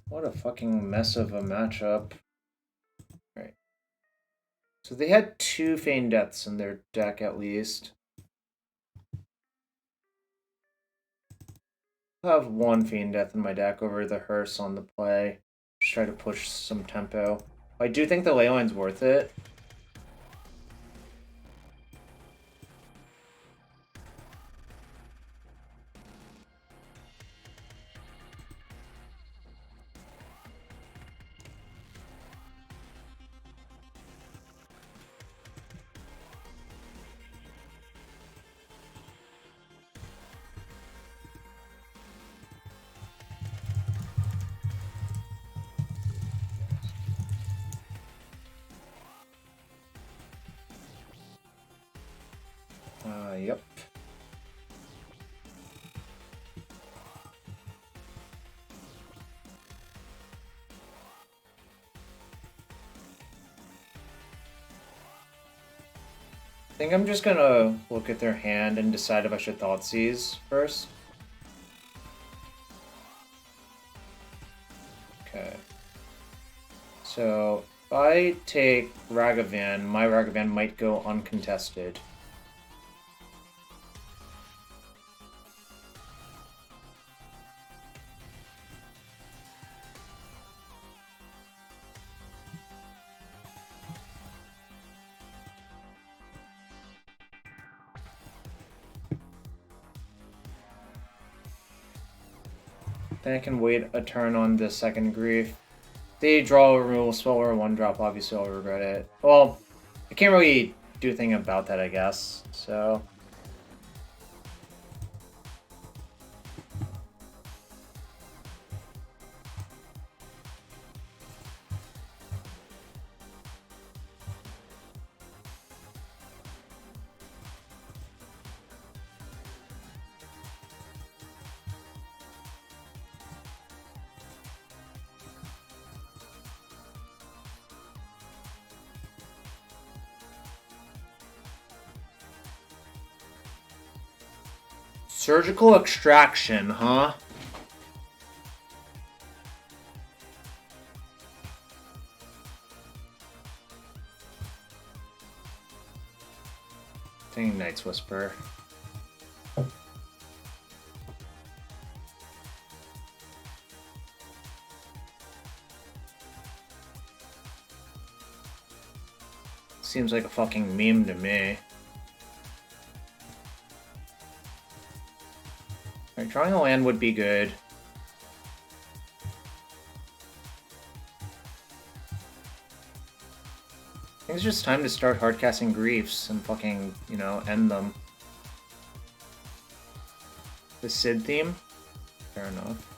What a fucking mess of a matchup. Right. So they had 2 Feign Deaths in their deck at least. I have 1 Feign Death in my deck over the Hearse on the play. Just try to push some tempo. I do think the Leyline's worth it. Yep. I think I'm just gonna look at their hand and decide if I should Thoughtseize first. Okay. So, if I take Ragavan, my Ragavan might go uncontested. Then I can wait a turn on the second Grief. They draw a removal spell or a 1-drop, obviously I'll regret it. Well, I can't really do anything about that, I guess, so... Surgical extraction, huh? Dang, Night's Whisper. Seems like a fucking meme to me. Alright, drawing a land would be good. I think it's just time to start hardcasting Griefs and fucking, you know, end them. The Sid theme? Fair enough.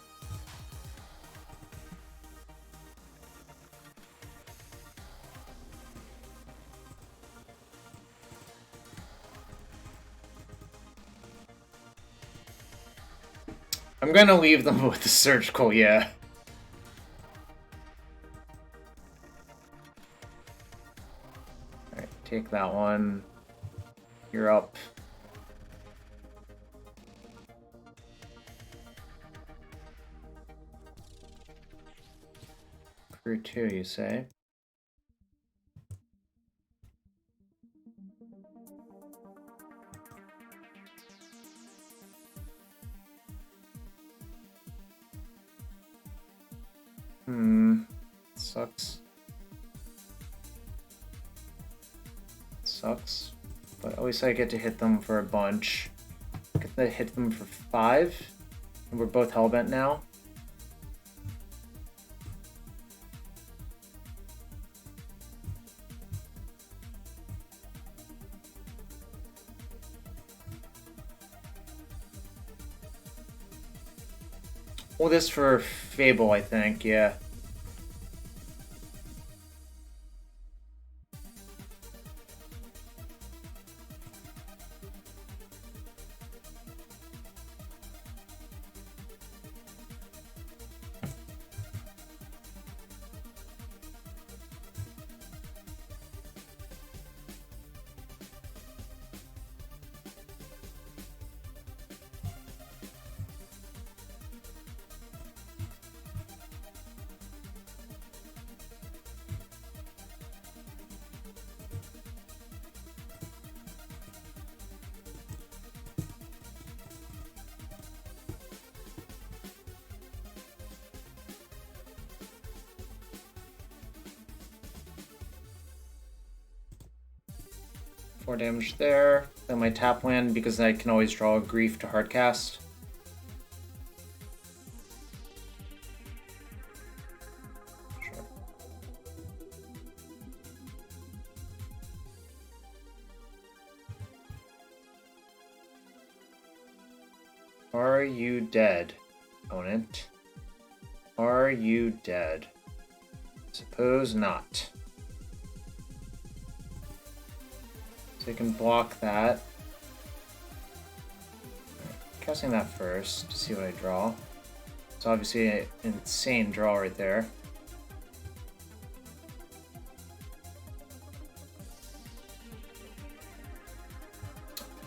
I'm gonna leave them with the surgical, yeah. Alright, take that one. You're up. Crew 2, you say? Sucks. Sucks. But at least I get to hit them for a bunch. I get to hit them for 5. And we're both hellbent now. Well, this for Fable, I think, yeah. Four damage there. Then my tap land, because I can always draw a Grief to hardcast. Sure. Are you dead, opponent? Are you dead? Suppose not. So you can block that. Casting that first to see what I draw. It's obviously an insane draw right there.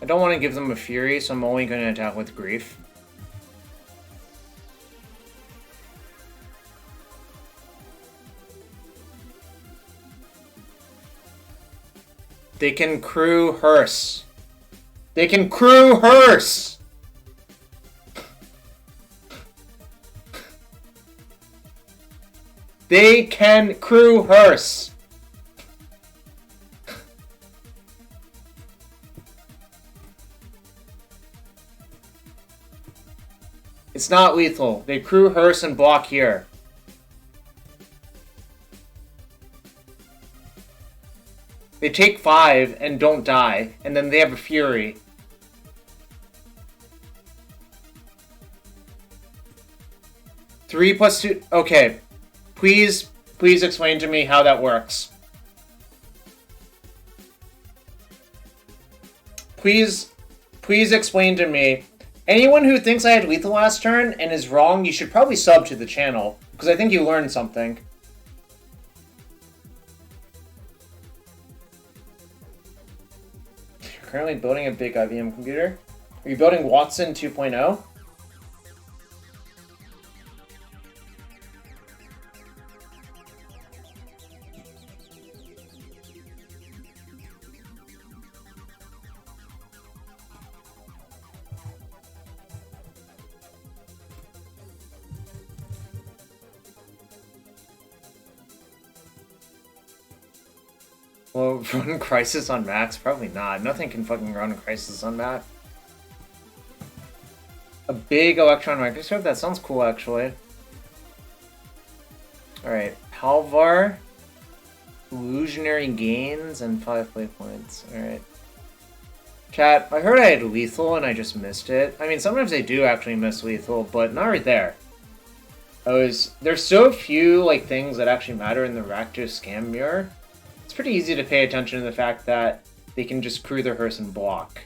I don't want to give them a Fury, so I'm only going to attack with Grief. They can crew hearse. They can crew hearse! They can crew hearse! It's not lethal. They crew hearse and block here. They take 5 and don't die, and then they have a Fury. Three plus 2... Okay. Please explain to me how that works. Please explain to me. Anyone who thinks I had lethal last turn and is wrong, you should probably sub to the channel, because I think you learned something. Currently building a big IBM computer. Are you building Watson 2.0? Well, run Crisis on max? Probably not. Nothing can fucking run Crisis on max. A big electron microscope? That sounds cool, actually. Alright, Halvar. Illusionary gains and 5 play points. Alright. Chat, I heard I had lethal and I just missed it. I mean, sometimes I do actually miss lethal, but not right there. There's so few like things that actually matter in the Rakdos Scam mirror. It's pretty easy to pay attention to the fact that they can just crew their hearse and block.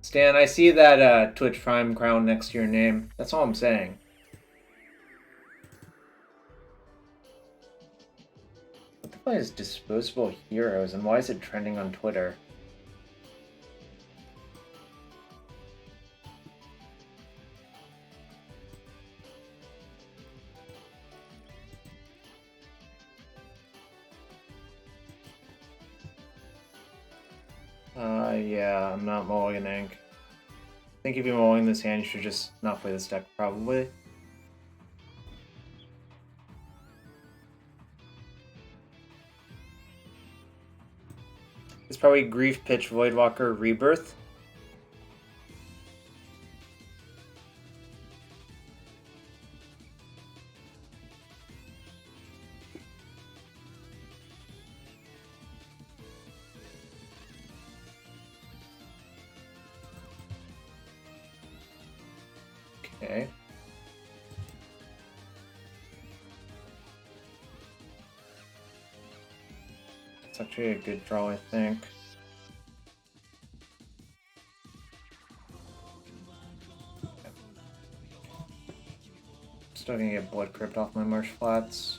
Stan, I see that Twitch Prime crown next to your name. That's all I'm saying. What the fuck is disposable heroes and why is it trending on Twitter? Yeah, I'm not mulliganing. I think if you're mulliganing this hand, you should just not play this deck, probably. It's probably Grief, Pitch, Voidwalker, Rebirth. Okay. It's actually a good draw, I think. Still gonna get Blood Crypt off my Marsh Flats.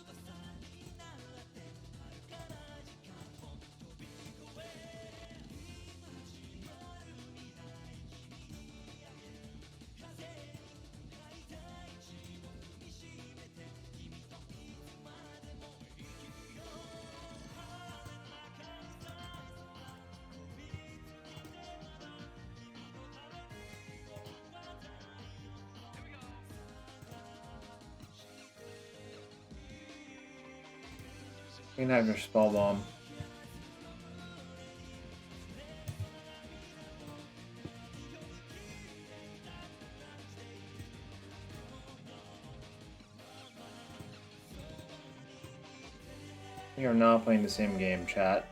You can have your Spell Bomb. We are not playing the same game, chat.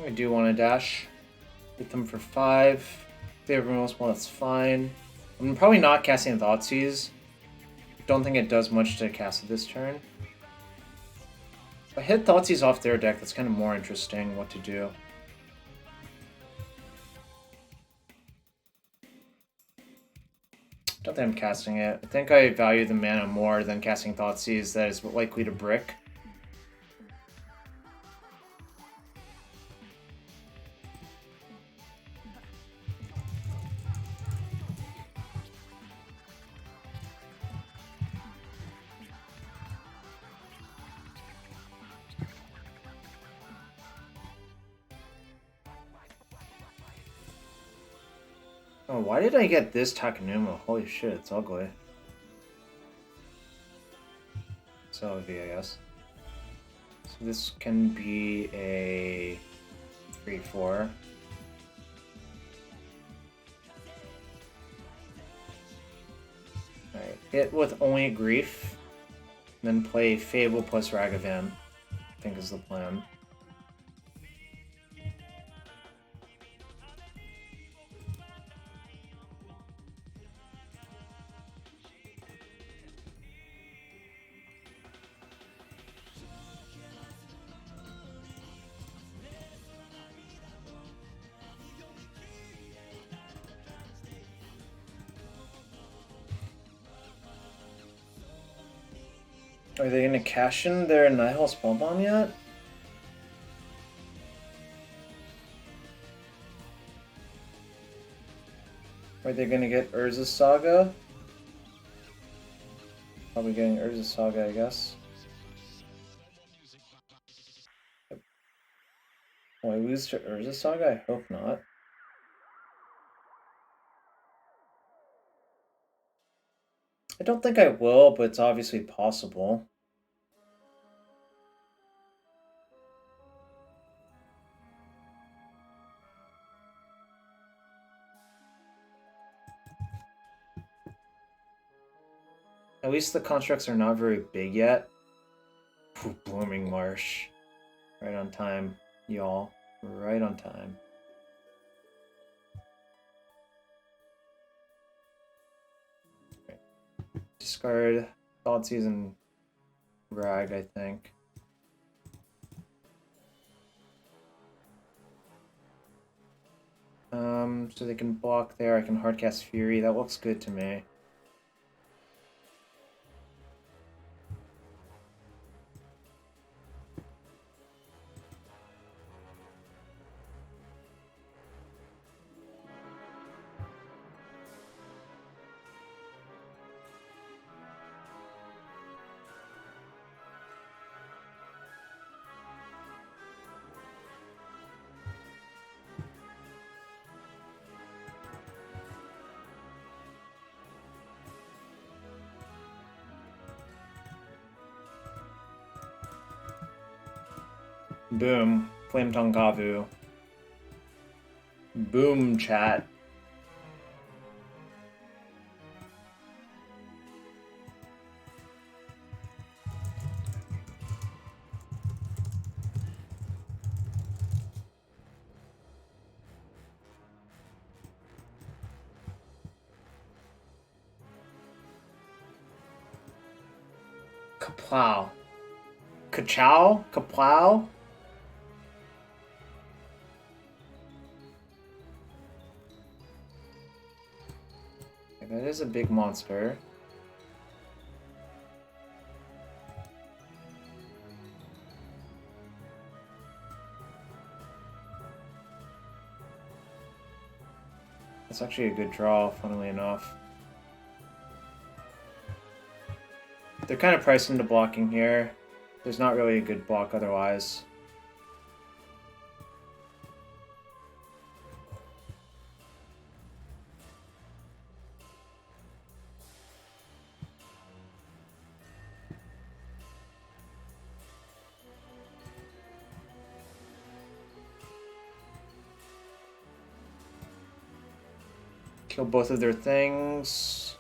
I do want to dash. Get them for 5. If they have most, well, that's fine. I'm probably not casting Thoughtseize. Don't think it does much to cast it this turn. If I hit Thoughtseize off their deck, that's kind of more interesting what to do. Don't think I'm casting it. I think I value the mana more than casting Thoughtseize that is likely to brick. Oh, why did I get this Takenuma? Holy shit, it's ugly. So ugly, I guess. So this can be a 3/4. Alright, hit with only Grief. Then play Fable plus Ragavan, I think is the plan. Are they gonna cash in their Nihil Spellbomb yet? Are they gonna get Urza's Saga? Probably getting Urza's Saga, I guess. Will I lose to Urza's Saga? I hope not. I don't think I will, but it's obviously possible. At least the constructs are not very big yet. Ooh, Blooming Marsh. Right on time, y'all. Right on time. Discard Thoughtseize and Rag, I think. So they can block there. I can hardcast Fury. That looks good to me. Boom. Flame Tongue Kavu. Boom, chat. Kaplow. Kachow? Kaplow? That is a big monster. That's actually a good draw, funnily enough. They're kind of priced into blocking here. There's not really a good block otherwise. Kill both of their things.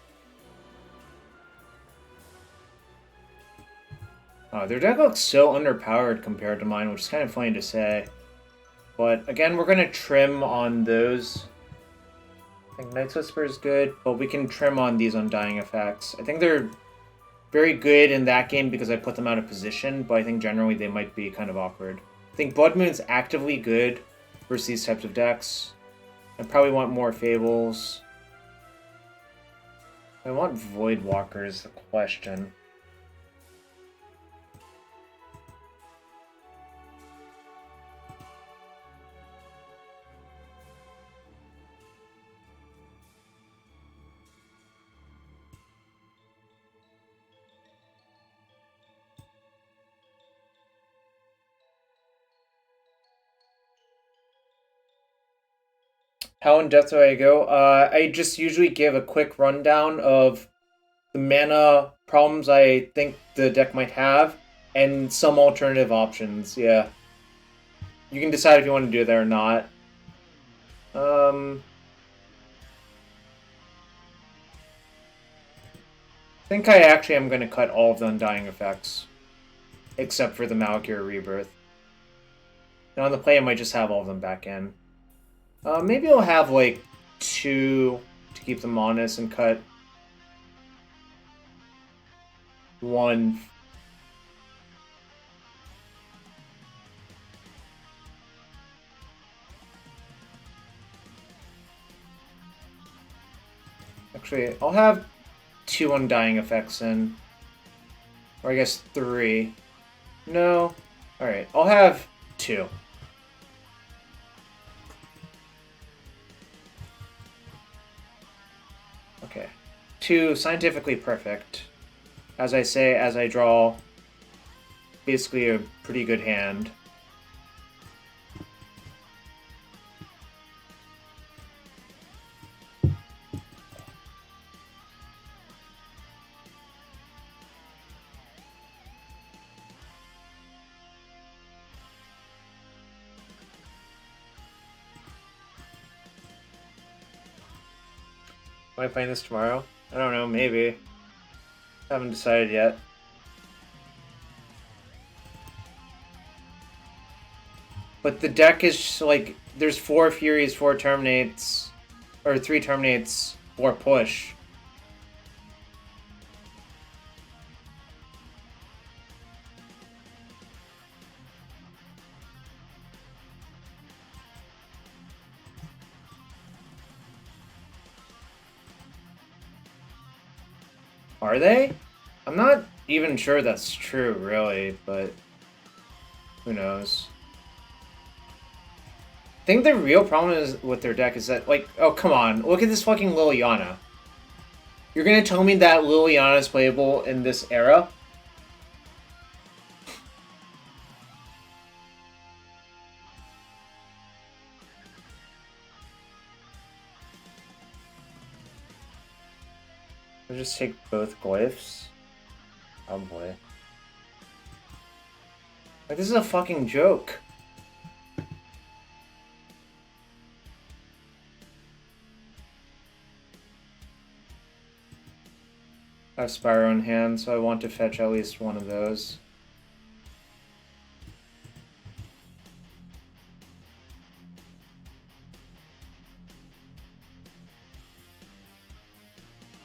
Oh, their deck looks so underpowered compared to mine, which is kind of funny to say. But again, we're going to trim on those. I think Night's Whisper is good, but we can trim on these Undying effects. I think they're very good in that game because I put them out of position, but I think generally they might be kind of awkward. I think Blood Moon's actively good versus these types of decks. I probably want more Fables. I want Void Walker is the question. How in depth do I go? I just usually give a quick rundown of the mana problems I think the deck might have, and some alternative options, yeah. You can decide if you want to do that or not. I think I actually am going to cut all of the Undying effects, except for the Malakir Rebirth. And on the play, I might just have all of them back in. Maybe I'll have, like, 2 to keep them honest and cut 1. Actually, I'll have 2 Undying effects in. Or I guess 3. No. Alright, I'll have 2. Okay. 2, scientifically perfect. As I say, as I draw basically a pretty good hand. Am I playing this tomorrow? I don't know, maybe. Haven't decided yet. But the deck is just like, there's 4 Furies, 4 Terminates, or 3 Terminates, 4 Push. Are they? I'm not even sure that's true, really, but who knows. I think the real problem is with their deck is that, like, oh, come on, look at this fucking Liliana. You're gonna tell me that Liliana is playable in this era? I'll just take both glyphs. Oh boy. Like, this is a fucking joke. I have Spyro in hand, so I want to fetch at least one of those.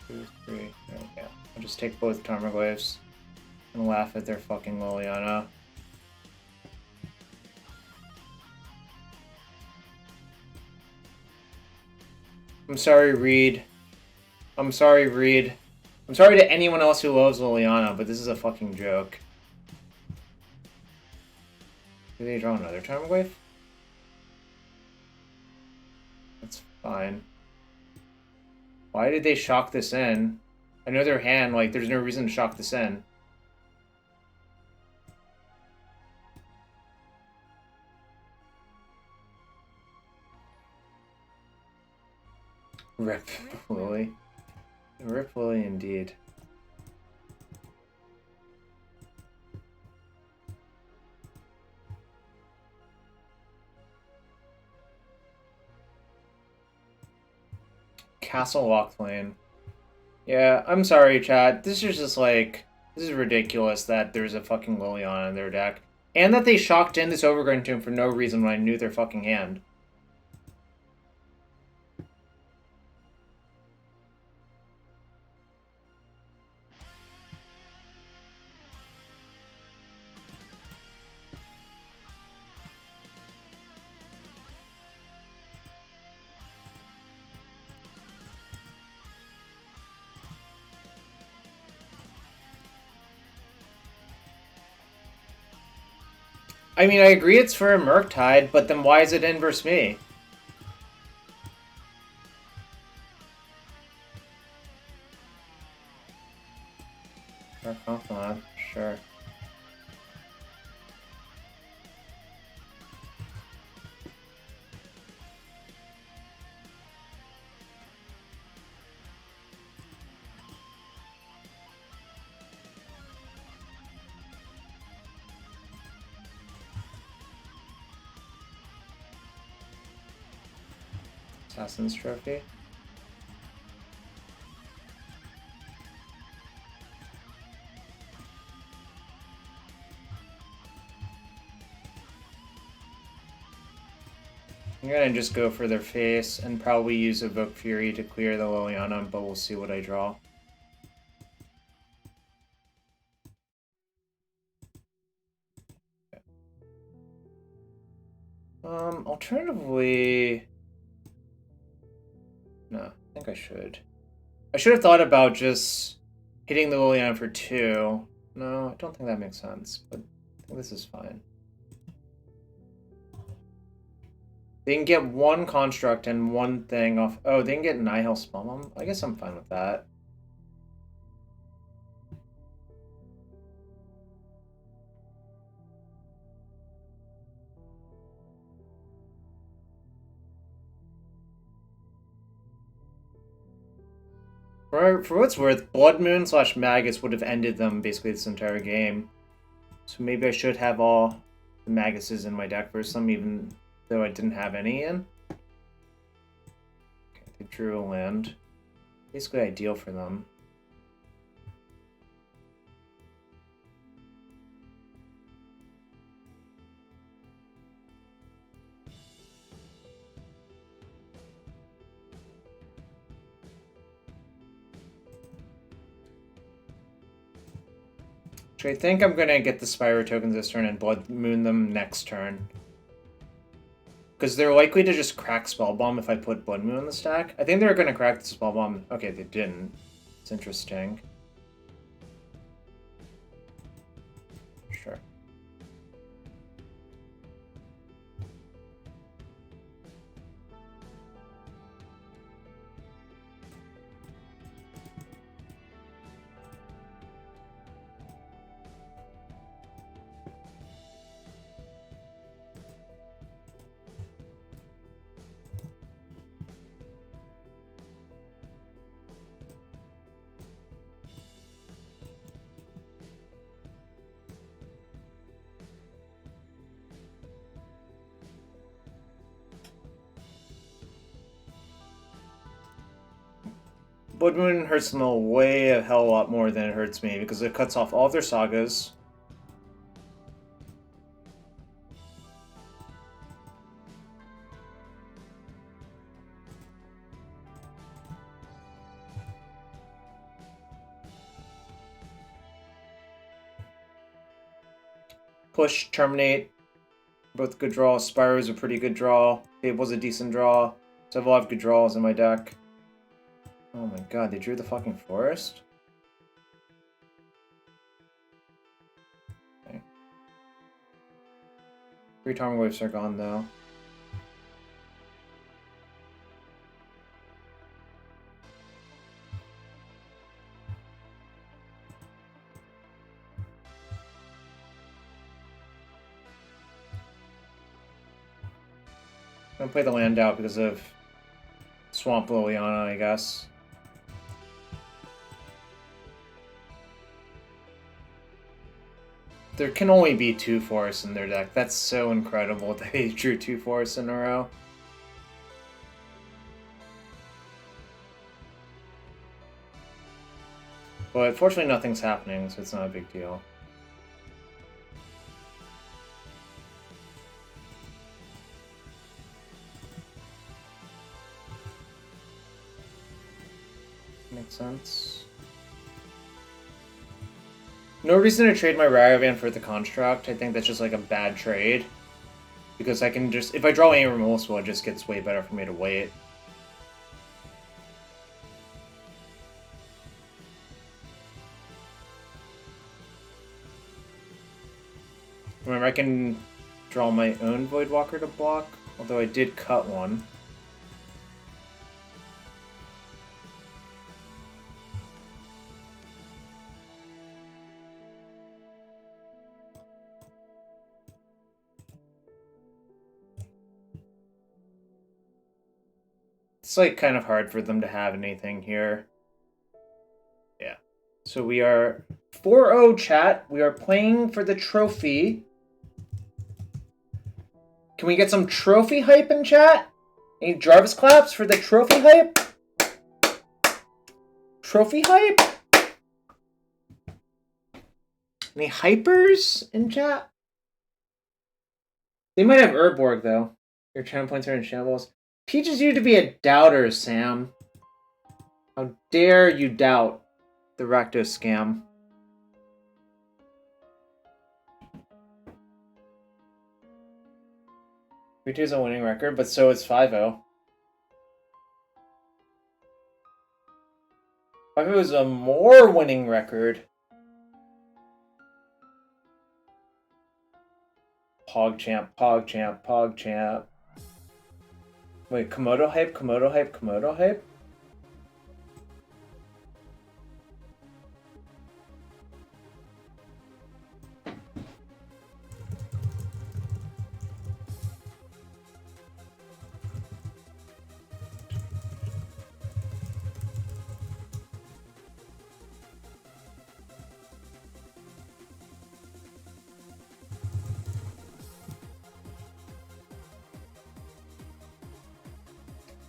Two, three, there we go. I'll just take both Tarmogoyfs and laugh at their fucking Liliana. I'm sorry, Reed. I'm sorry, Reed. I'm sorry to anyone else who loves Liliana, but this is a fucking joke. Do they draw another Tarmogoyf? That's fine. Why did they shock this in? I know their hand, like, there's no reason to shock this in. Rip Lily. Rip Lily indeed. Castle Locklane. Yeah, I'm sorry, chat. This is just like, this is ridiculous that there's a fucking Liliana in their deck. And that they shocked in this Overgrown Tomb for no reason when I knew their fucking hand. I mean, I agree it's for a Murktide, but then why is it in versus me? Confidant, sure. Assassin's Trophy. I'm gonna just go for their face and probably use Evoked Fury to clear the Liliana, but we'll see what I draw. Alternatively... No, I think I should. I should have thought about just hitting the Liliana for 2 No, I don't think that makes sense, but I think this is fine. They can get one construct and one thing off. Oh, they can get Nihil Spellbomb? I guess I'm fine with that. For what it's worth, Blood Moon / Magus would have ended them basically this entire game. So maybe I should have all the Maguses in my deck versus them, even though I didn't have any in. Okay, they drew a land. Basically ideal for them. So I think I'm gonna get the Spyro tokens this turn and Blood Moon them next turn. Because they're likely to just crack Spellbomb if I put Blood Moon in the stack. I think they're gonna crack the Spellbomb. Okay, they didn't. It's interesting. Sure. Blood Moon hurts them a way a hell lot more than it hurts me because it cuts off all of their sagas. Push, terminate. Both good draws. Spyro's a pretty good draw. Fable's a decent draw. So I have a lot of good draws in my deck. Oh my god, they drew the fucking forest? Okay. 3 Tarmogoyfs are gone though. I'm gonna play the land out because of Swamp Liliana, I guess. There can only be 2 forests in their deck. That's so incredible that they drew 2 forests in a row. But fortunately nothing's happening, so it's not a big deal. Makes sense. No reason to trade my Ragavan for the construct. I think that's just like a bad trade. Because I can just, if I draw any removal, it just gets way better for me to wait. Remember, I can draw my own Voidwalker to block, although I did cut one. It's like kind of hard for them to have anything here. Yeah. So we are 4-0 chat. We are playing for the trophy. Can we get some trophy hype in chat? Any Jarvis claps for the trophy hype? Trophy hype? Any hypers in chat? They might have Urborg though. Your channel points are in shambles. Teaches you to be a doubter, Sam. How dare you doubt the Rakdos Scam? V2 is a winning record, but so is 5-0. 5-0 is a more winning record. PogChamp, PogChamp, PogChamp. Wait, Komodo hype, Komodo hype, Komodo hype?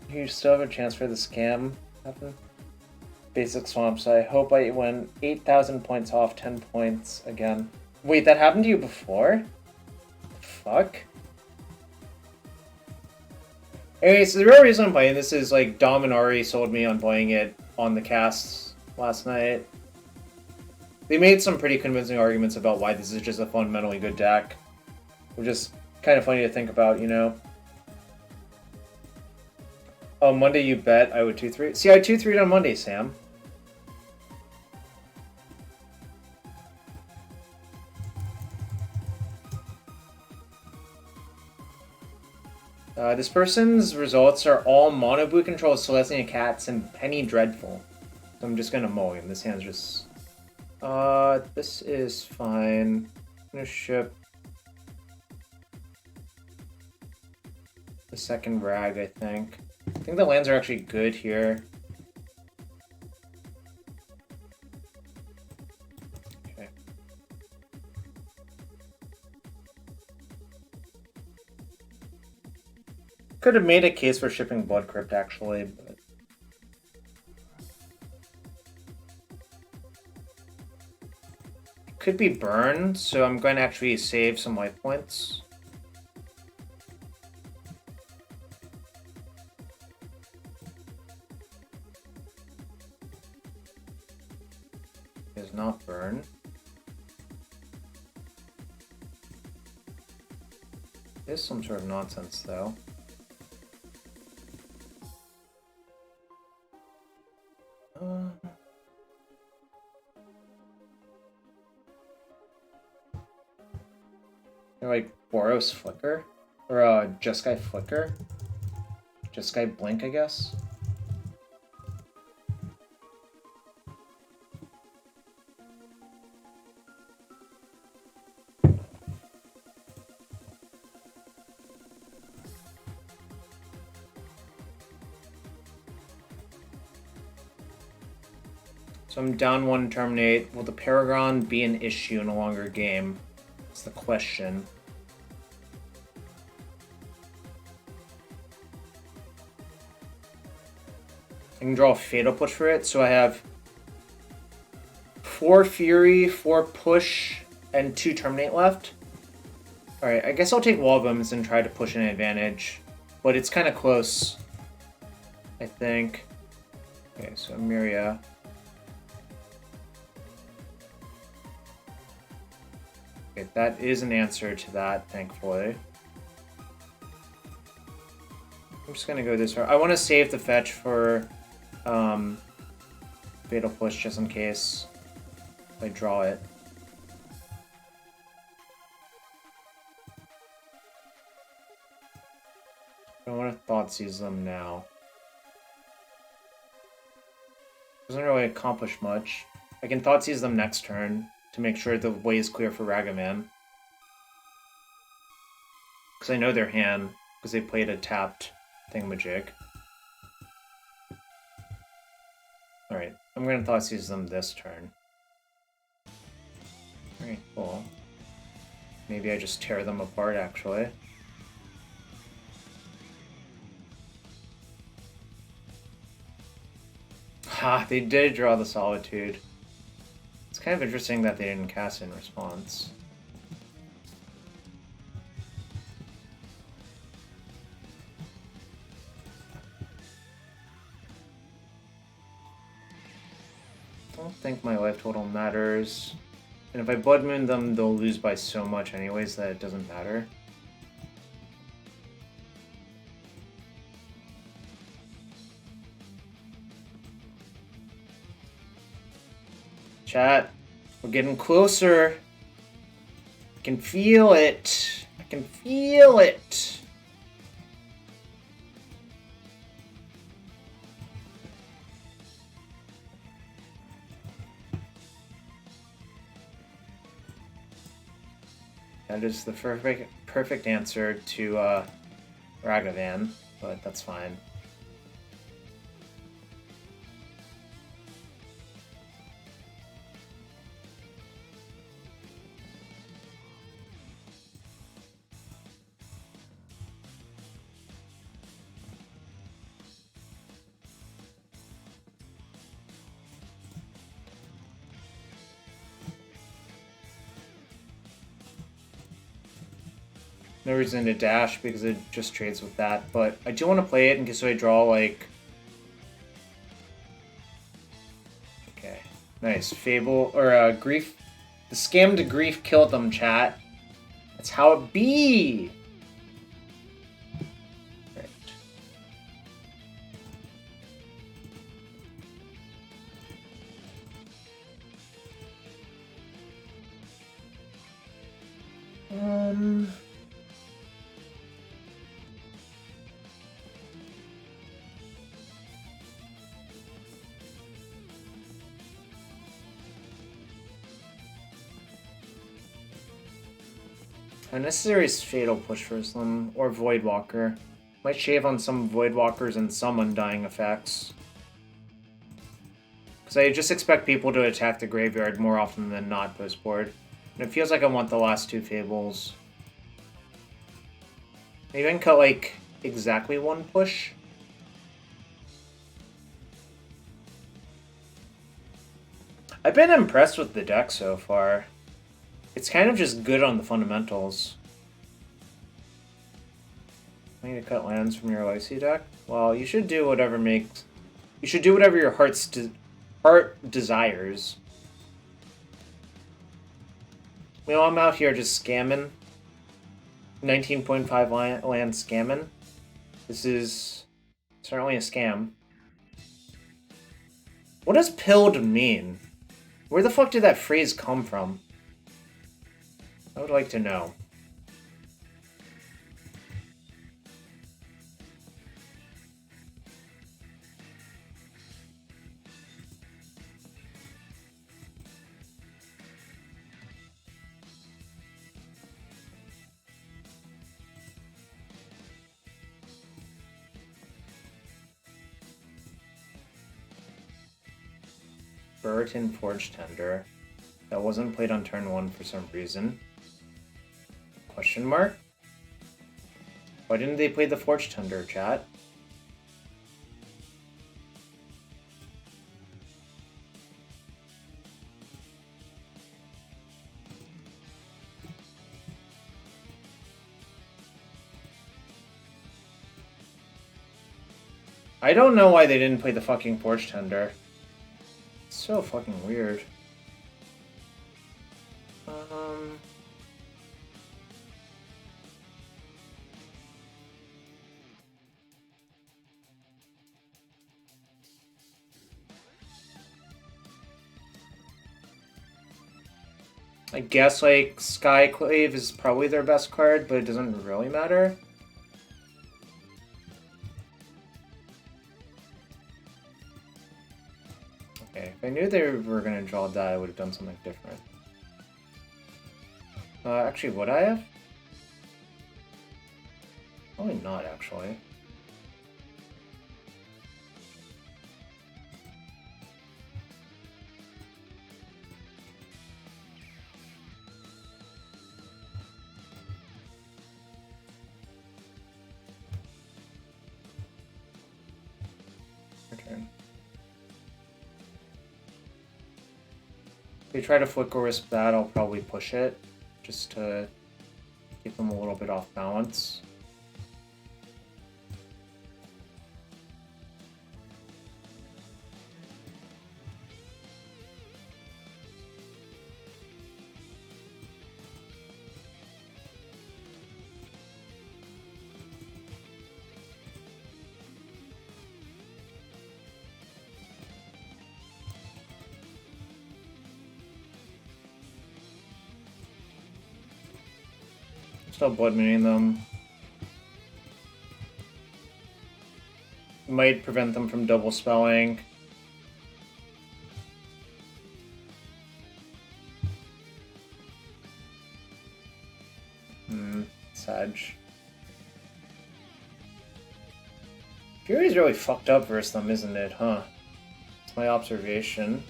You still have a chance for the scam happen? Basic swamps. I hope I win 8,000 points off 10 points again. Wait, that happened to you before? Fuck. Anyway, so the real reason I'm playing this is like Dominaria sold me on playing it on the casts last night. They made some pretty convincing arguments about why this is just a fundamentally good deck. Which is kind of funny to think about, you know? Oh, Monday you bet I would 2-3. See, I 2-3'd on Monday, Sam. This person's results are all mono blue control, Celestia Cats, and Penny Dreadful. So I'm just gonna mulligan. This hand's just... this is fine. I'm gonna ship the second rag, I think. I think the lands are actually good here. Okay. Could have made a case for shipping Blood Crypt, actually, but... Could be burn, so I'm going to actually save some life points. Is not burn. Is some sort of nonsense, though. Like Boros Flicker? Or Jeskai Flicker? Jeskai Blink, I guess? So I'm down one terminate. Will the Paragon be an issue in a longer game? That's the question. I can draw a Fatal Push for it, so I have 4 Fury, 4 Push, and 2 Terminate left. Alright, I guess I'll take Wall Bombs and try to push an advantage, but it's kind of close, I think. Okay, so Emeria. Okay, that is an answer to that, thankfully. I'm just gonna go this route. I want to save the fetch for Fatal Push just in case I draw it. I don't want to Thoughtseize them now. Doesn't really accomplish much. I can Thoughtseize them next turn to make sure the way is clear for Ragavan. Because I know their hand, because they played a tapped thingamajig. Alright, I'm going to Thoughtseize them this turn. Alright, cool. Maybe I just tear them apart, actually. Ha, they did draw the Solitude. It's kind of interesting that they didn't cast in response. I don't think my life total matters. And if I Blood Moon them, they'll lose by so much anyways that it doesn't matter. Chat, we're getting closer. I can feel it. I can feel it. That is the perfect answer to Ragavan, but that's fine. No reason to dash because it just trades with that, but I do want to play it in case I draw, like... Okay. Nice. Fable, or Grief. The scam to Grief killed them, chat. That's how it be! Right. Unnecessary Fatal push for Slim, or Voidwalker. Might shave on some Voidwalkers and some Undying effects. Because I just expect people to attack the graveyard more often than not post-board. And it feels like I want the last two Fables. Maybe I can cut, like, exactly one push. I've been impressed with the deck so far. It's kind of just good on the fundamentals. I need to cut lands from your Lycy deck? Well, you should do whatever makes... You should do whatever your heart desires. You know, I'm out here just scamming. 19.5 land scamming. This is certainly a scam. What does pilled mean? Where the fuck did that phrase come from? I would like to know. Burton Forge Tender. That wasn't played on turn 1 for some reason. Question mark? Why didn't they play the Forge Tender, chat? I don't know why they didn't play the fucking Forge Tender. It's so fucking weird. I guess, like, Skyclave is probably their best card, but it doesn't really matter. Okay, if I knew they were going to draw that, I would have done something different. Actually, would I have? Probably not, actually. If they try to Flicker Wisp that, I'll probably push it, just to keep them a little bit off balance. Still blood mooning them. Might prevent them from double spelling. Sag. Fury's really fucked up versus them, isn't it, huh? It's my observation.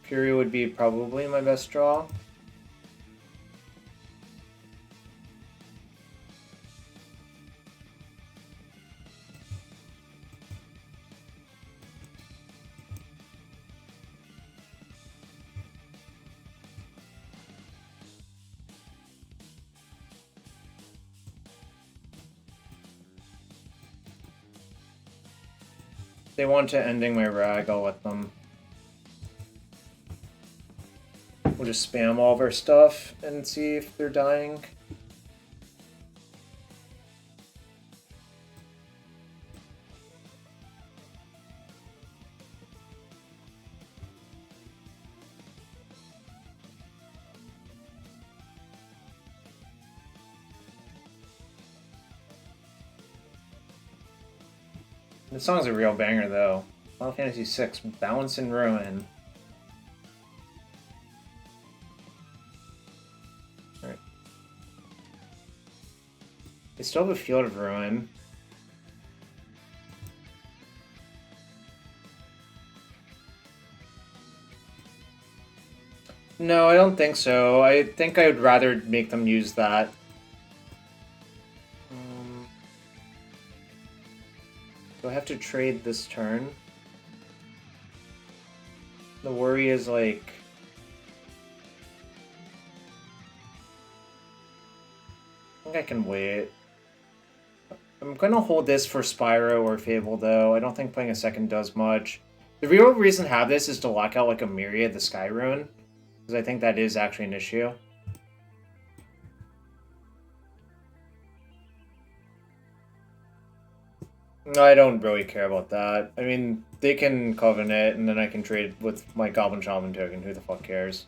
Fury would be probably my best draw. If they want to ending my rag, I'll let them. We'll just spam all of our stuff and see if they're dying. This song's a real banger, though. Final Fantasy VI, Balance and Ruin. Alright. They still have a Field of Ruin. No, I don't think so. I think I would rather make them use that. Do I have to trade this turn? The worry is like... I think I can wait. I'm gonna hold this for Spyro or Fable though. I don't think playing a second does much. The real reason to have this is to lock out like Emeria, the Sky Rune. Because I think that is actually an issue. I don't really care about that. I mean, they can Covenant, and then I can trade with my Goblin Shaman token. Who the fuck cares?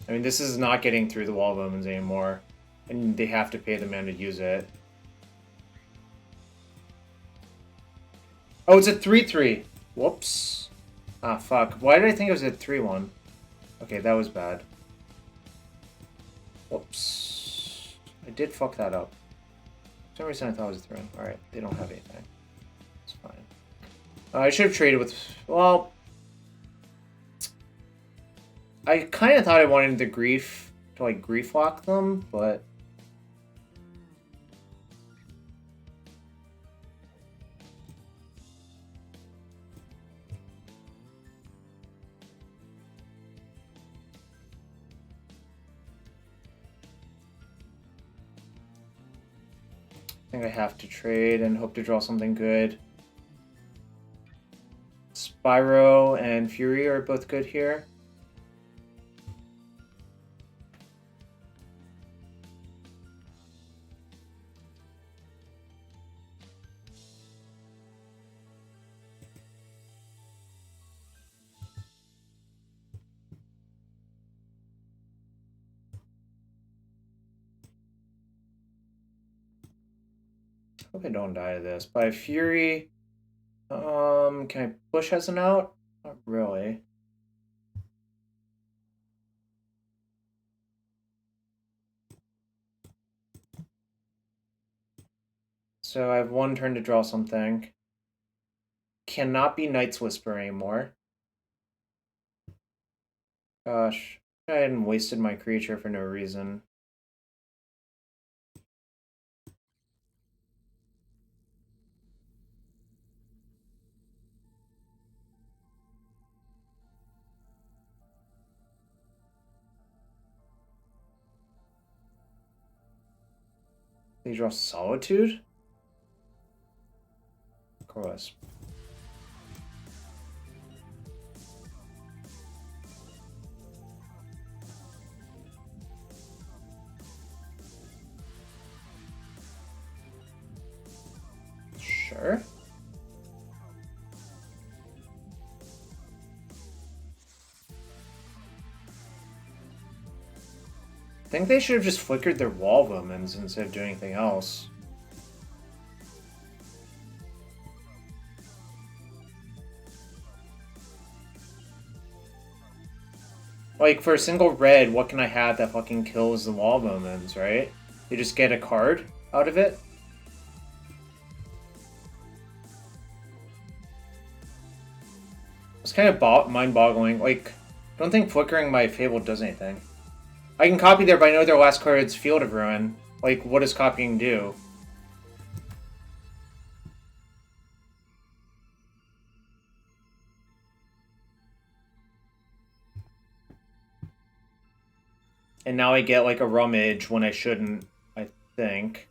I mean, this is not getting through the Wall of Omens anymore. And they have to pay the man to use it. Oh, it's a 3-3. Whoops. Ah, fuck. Why did I think it was a 3-1? Okay, that was bad. Whoops. I did fuck that up. For some reason I thought it was a 3-1. Alright, they don't have anything. It's fine. I should have traded with... Well... I kind of thought I wanted the Grief to, like, Grief lock them, but... I think I have to trade and hope to draw something good. Spyro and Fury are both good here. Hope I don't die to this. By Fury, can I push as an out? Not really. So I have one turn to draw something. Cannot be Night's Whisper anymore. Gosh, I hadn't wasted my creature for no reason. They draw Solitude? Of course. Sure. I think they should have just flickered their wall of omens instead of doing anything else. Like, for a single red, what can I have that fucking kills the wall of omens, right? You just get a card out of it? It's kind of mind-boggling. Like, I don't think flickering my Fable does anything. I can copy there, but I know their last card is Field of Ruin. Like, what does copying do? And now I get, like, a Rummage when I shouldn't, I think.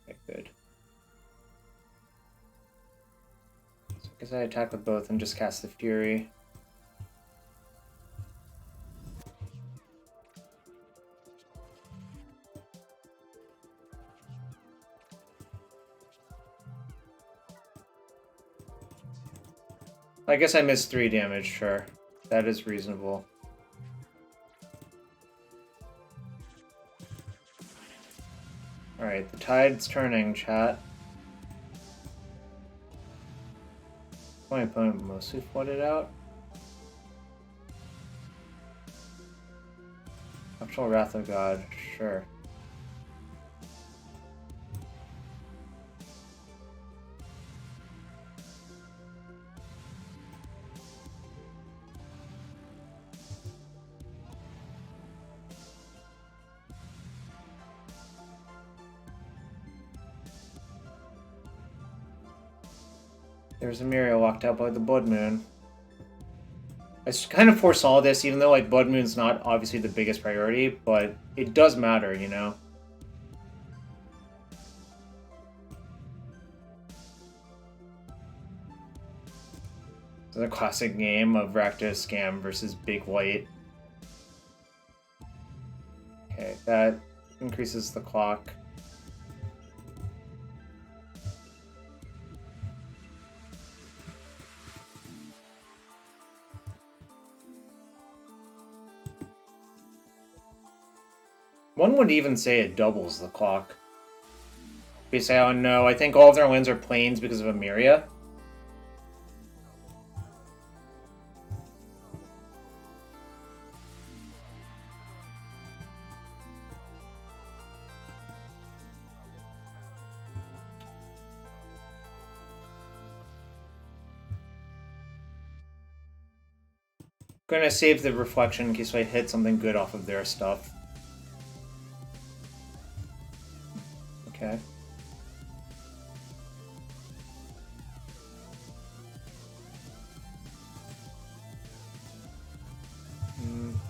Okay, good. So I guess I attack with both and just cast the Fury. I guess I missed 3 damage, sure. That is reasonable. Alright, the tide's turning, chat. My opponent mostly flooded out. Optional Wrath of God, sure. There's Emeria locked out by the Blood Moon. I kind of foresaw this, even though like Blood Moon's not obviously the biggest priority, but it does matter, you know? It's a classic game of Rakdos Scam versus Big White. Okay, that increases the clock. One would even say it doubles the clock. We say, oh no, I think all of their wins are planes because of Emeria. I'm gonna save the reflection in case I hit something good off of their stuff. Okay.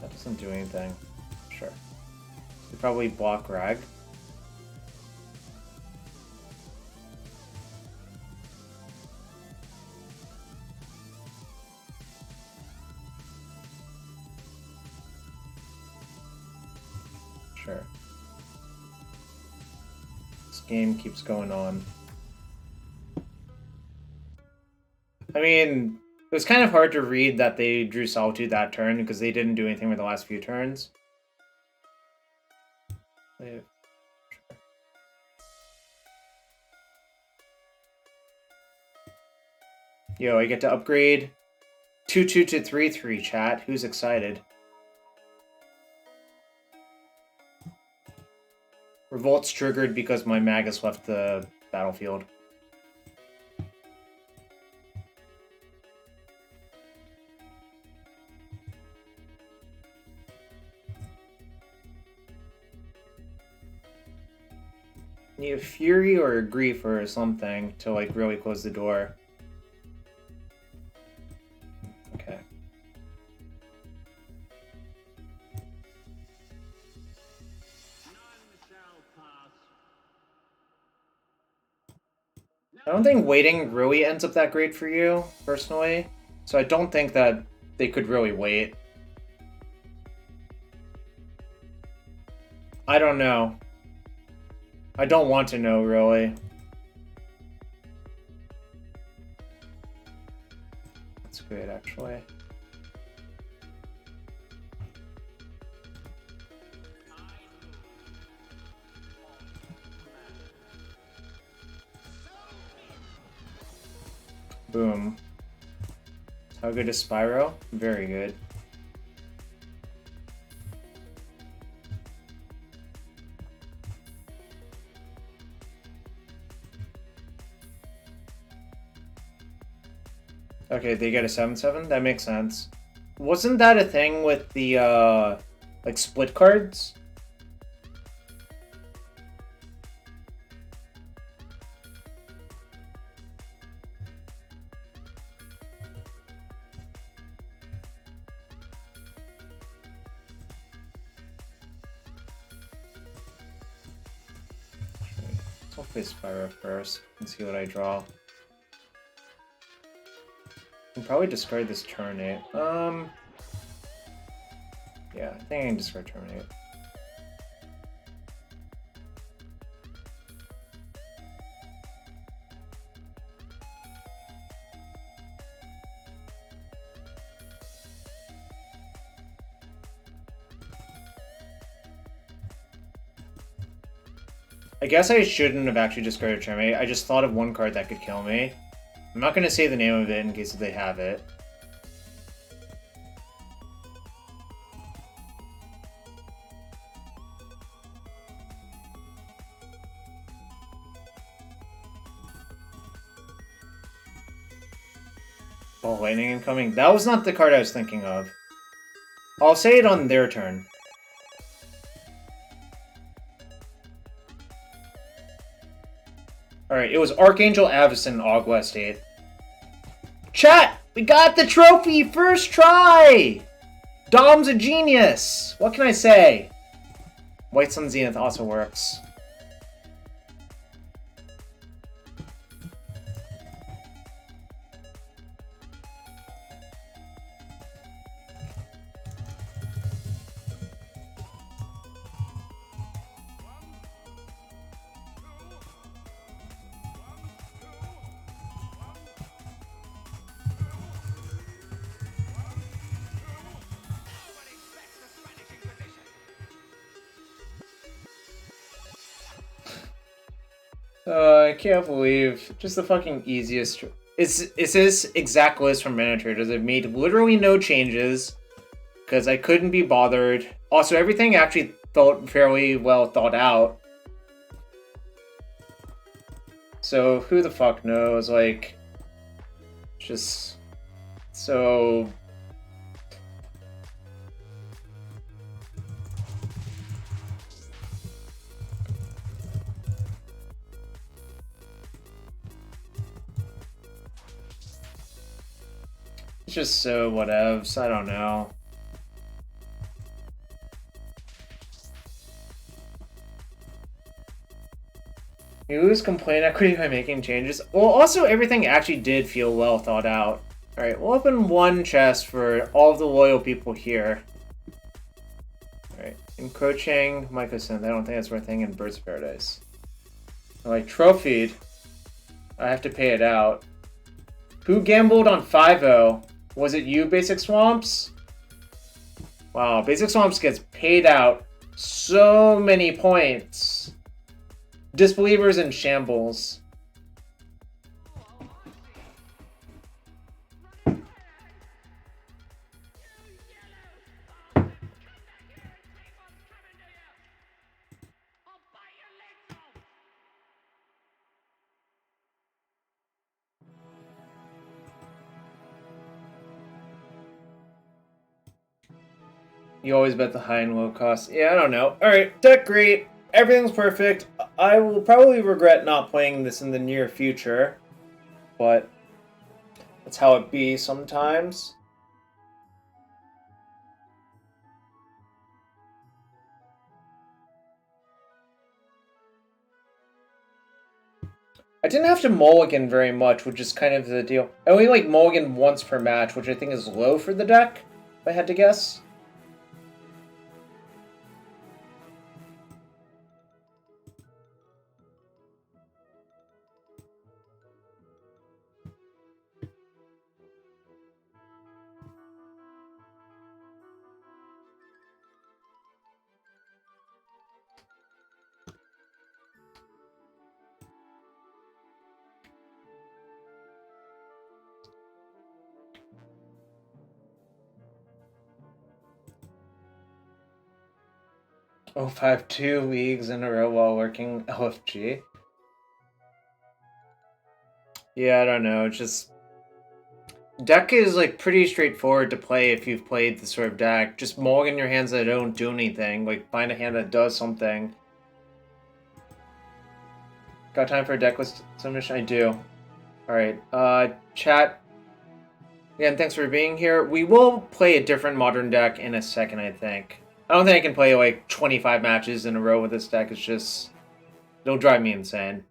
That doesn't do anything. Sure. They probably block Rag. Sure. Game keeps going on. I mean, it was kind of hard to read that they drew Solitude that turn because they didn't do anything with the last few turns. Yo, I get to upgrade 2/2 to 3/3, chat. Who's excited? Revolt's triggered because my Magus left the battlefield. Need a Fury or a Grief or something to like really close the door. Okay. I don't think waiting really ends up that great for you, personally. So I don't think that they could really wait. I don't know. I don't want to know, really. That's great, actually. Boom. How good is Spyro? Very good. Okay, they get a 7/7? That makes sense. Wasn't that a thing with the, like, split cards? I'll play Spyro first and see what I draw. I can probably discard this Terminate. Yeah, I think I can discard Terminate. I guess I shouldn't have actually discarded Terminate. I just thought of one card that could kill me. I'm not going to say the name of it in case they have it. Oh, lightning incoming. That was not the card I was thinking of. I'll say it on their turn. Alright, it was Archangel Avacyn Augwest 8. Chat! We got the trophy! First try! Dom's a genius! What can I say? White Sun Zenith also works. I can't believe just the fucking easiest. It's this exact list from Mana Traders. I've made literally no changes because I couldn't be bothered. Also, everything actually felt fairly well thought out. So who the fuck knows? Like, just so. Just so whatevs, I don't know. You lose complaint equity by making changes. Well, also everything actually did feel well thought out. Alright, we'll open one chest for all of the loyal people here. Alright, encroaching Mycosynth. I don't think that's worth anything in Birds of Paradise. Like, trophied. I have to pay it out. Who gambled on 5-0? Was it you, Basic Swamps? Wow, Basic Swamps gets paid out so many points. Disbelievers in shambles. You always bet the high and low cost. Yeah, I don't know. Alright, deck great. Everything's perfect. I will probably regret not playing this in the near future. But that's how it be sometimes. I didn't have to mulligan very much, which is kind of the deal. I only like mulligan once per match, which I think is low for the deck, if I had to guess. 5 2 leagues in a row while working LFG. Yeah, I don't know. It's just deck is like pretty straightforward to play if you've played the sort of deck. Just mulligan your hands that don't do anything. Like find a hand that does something. Got time for a decklist submission? I do. Alright, chat. Again, thanks for being here. We will play a different modern deck in a second, I think. I don't think I can play like 25 matches in a row with this deck. It's just... it'll drive me insane.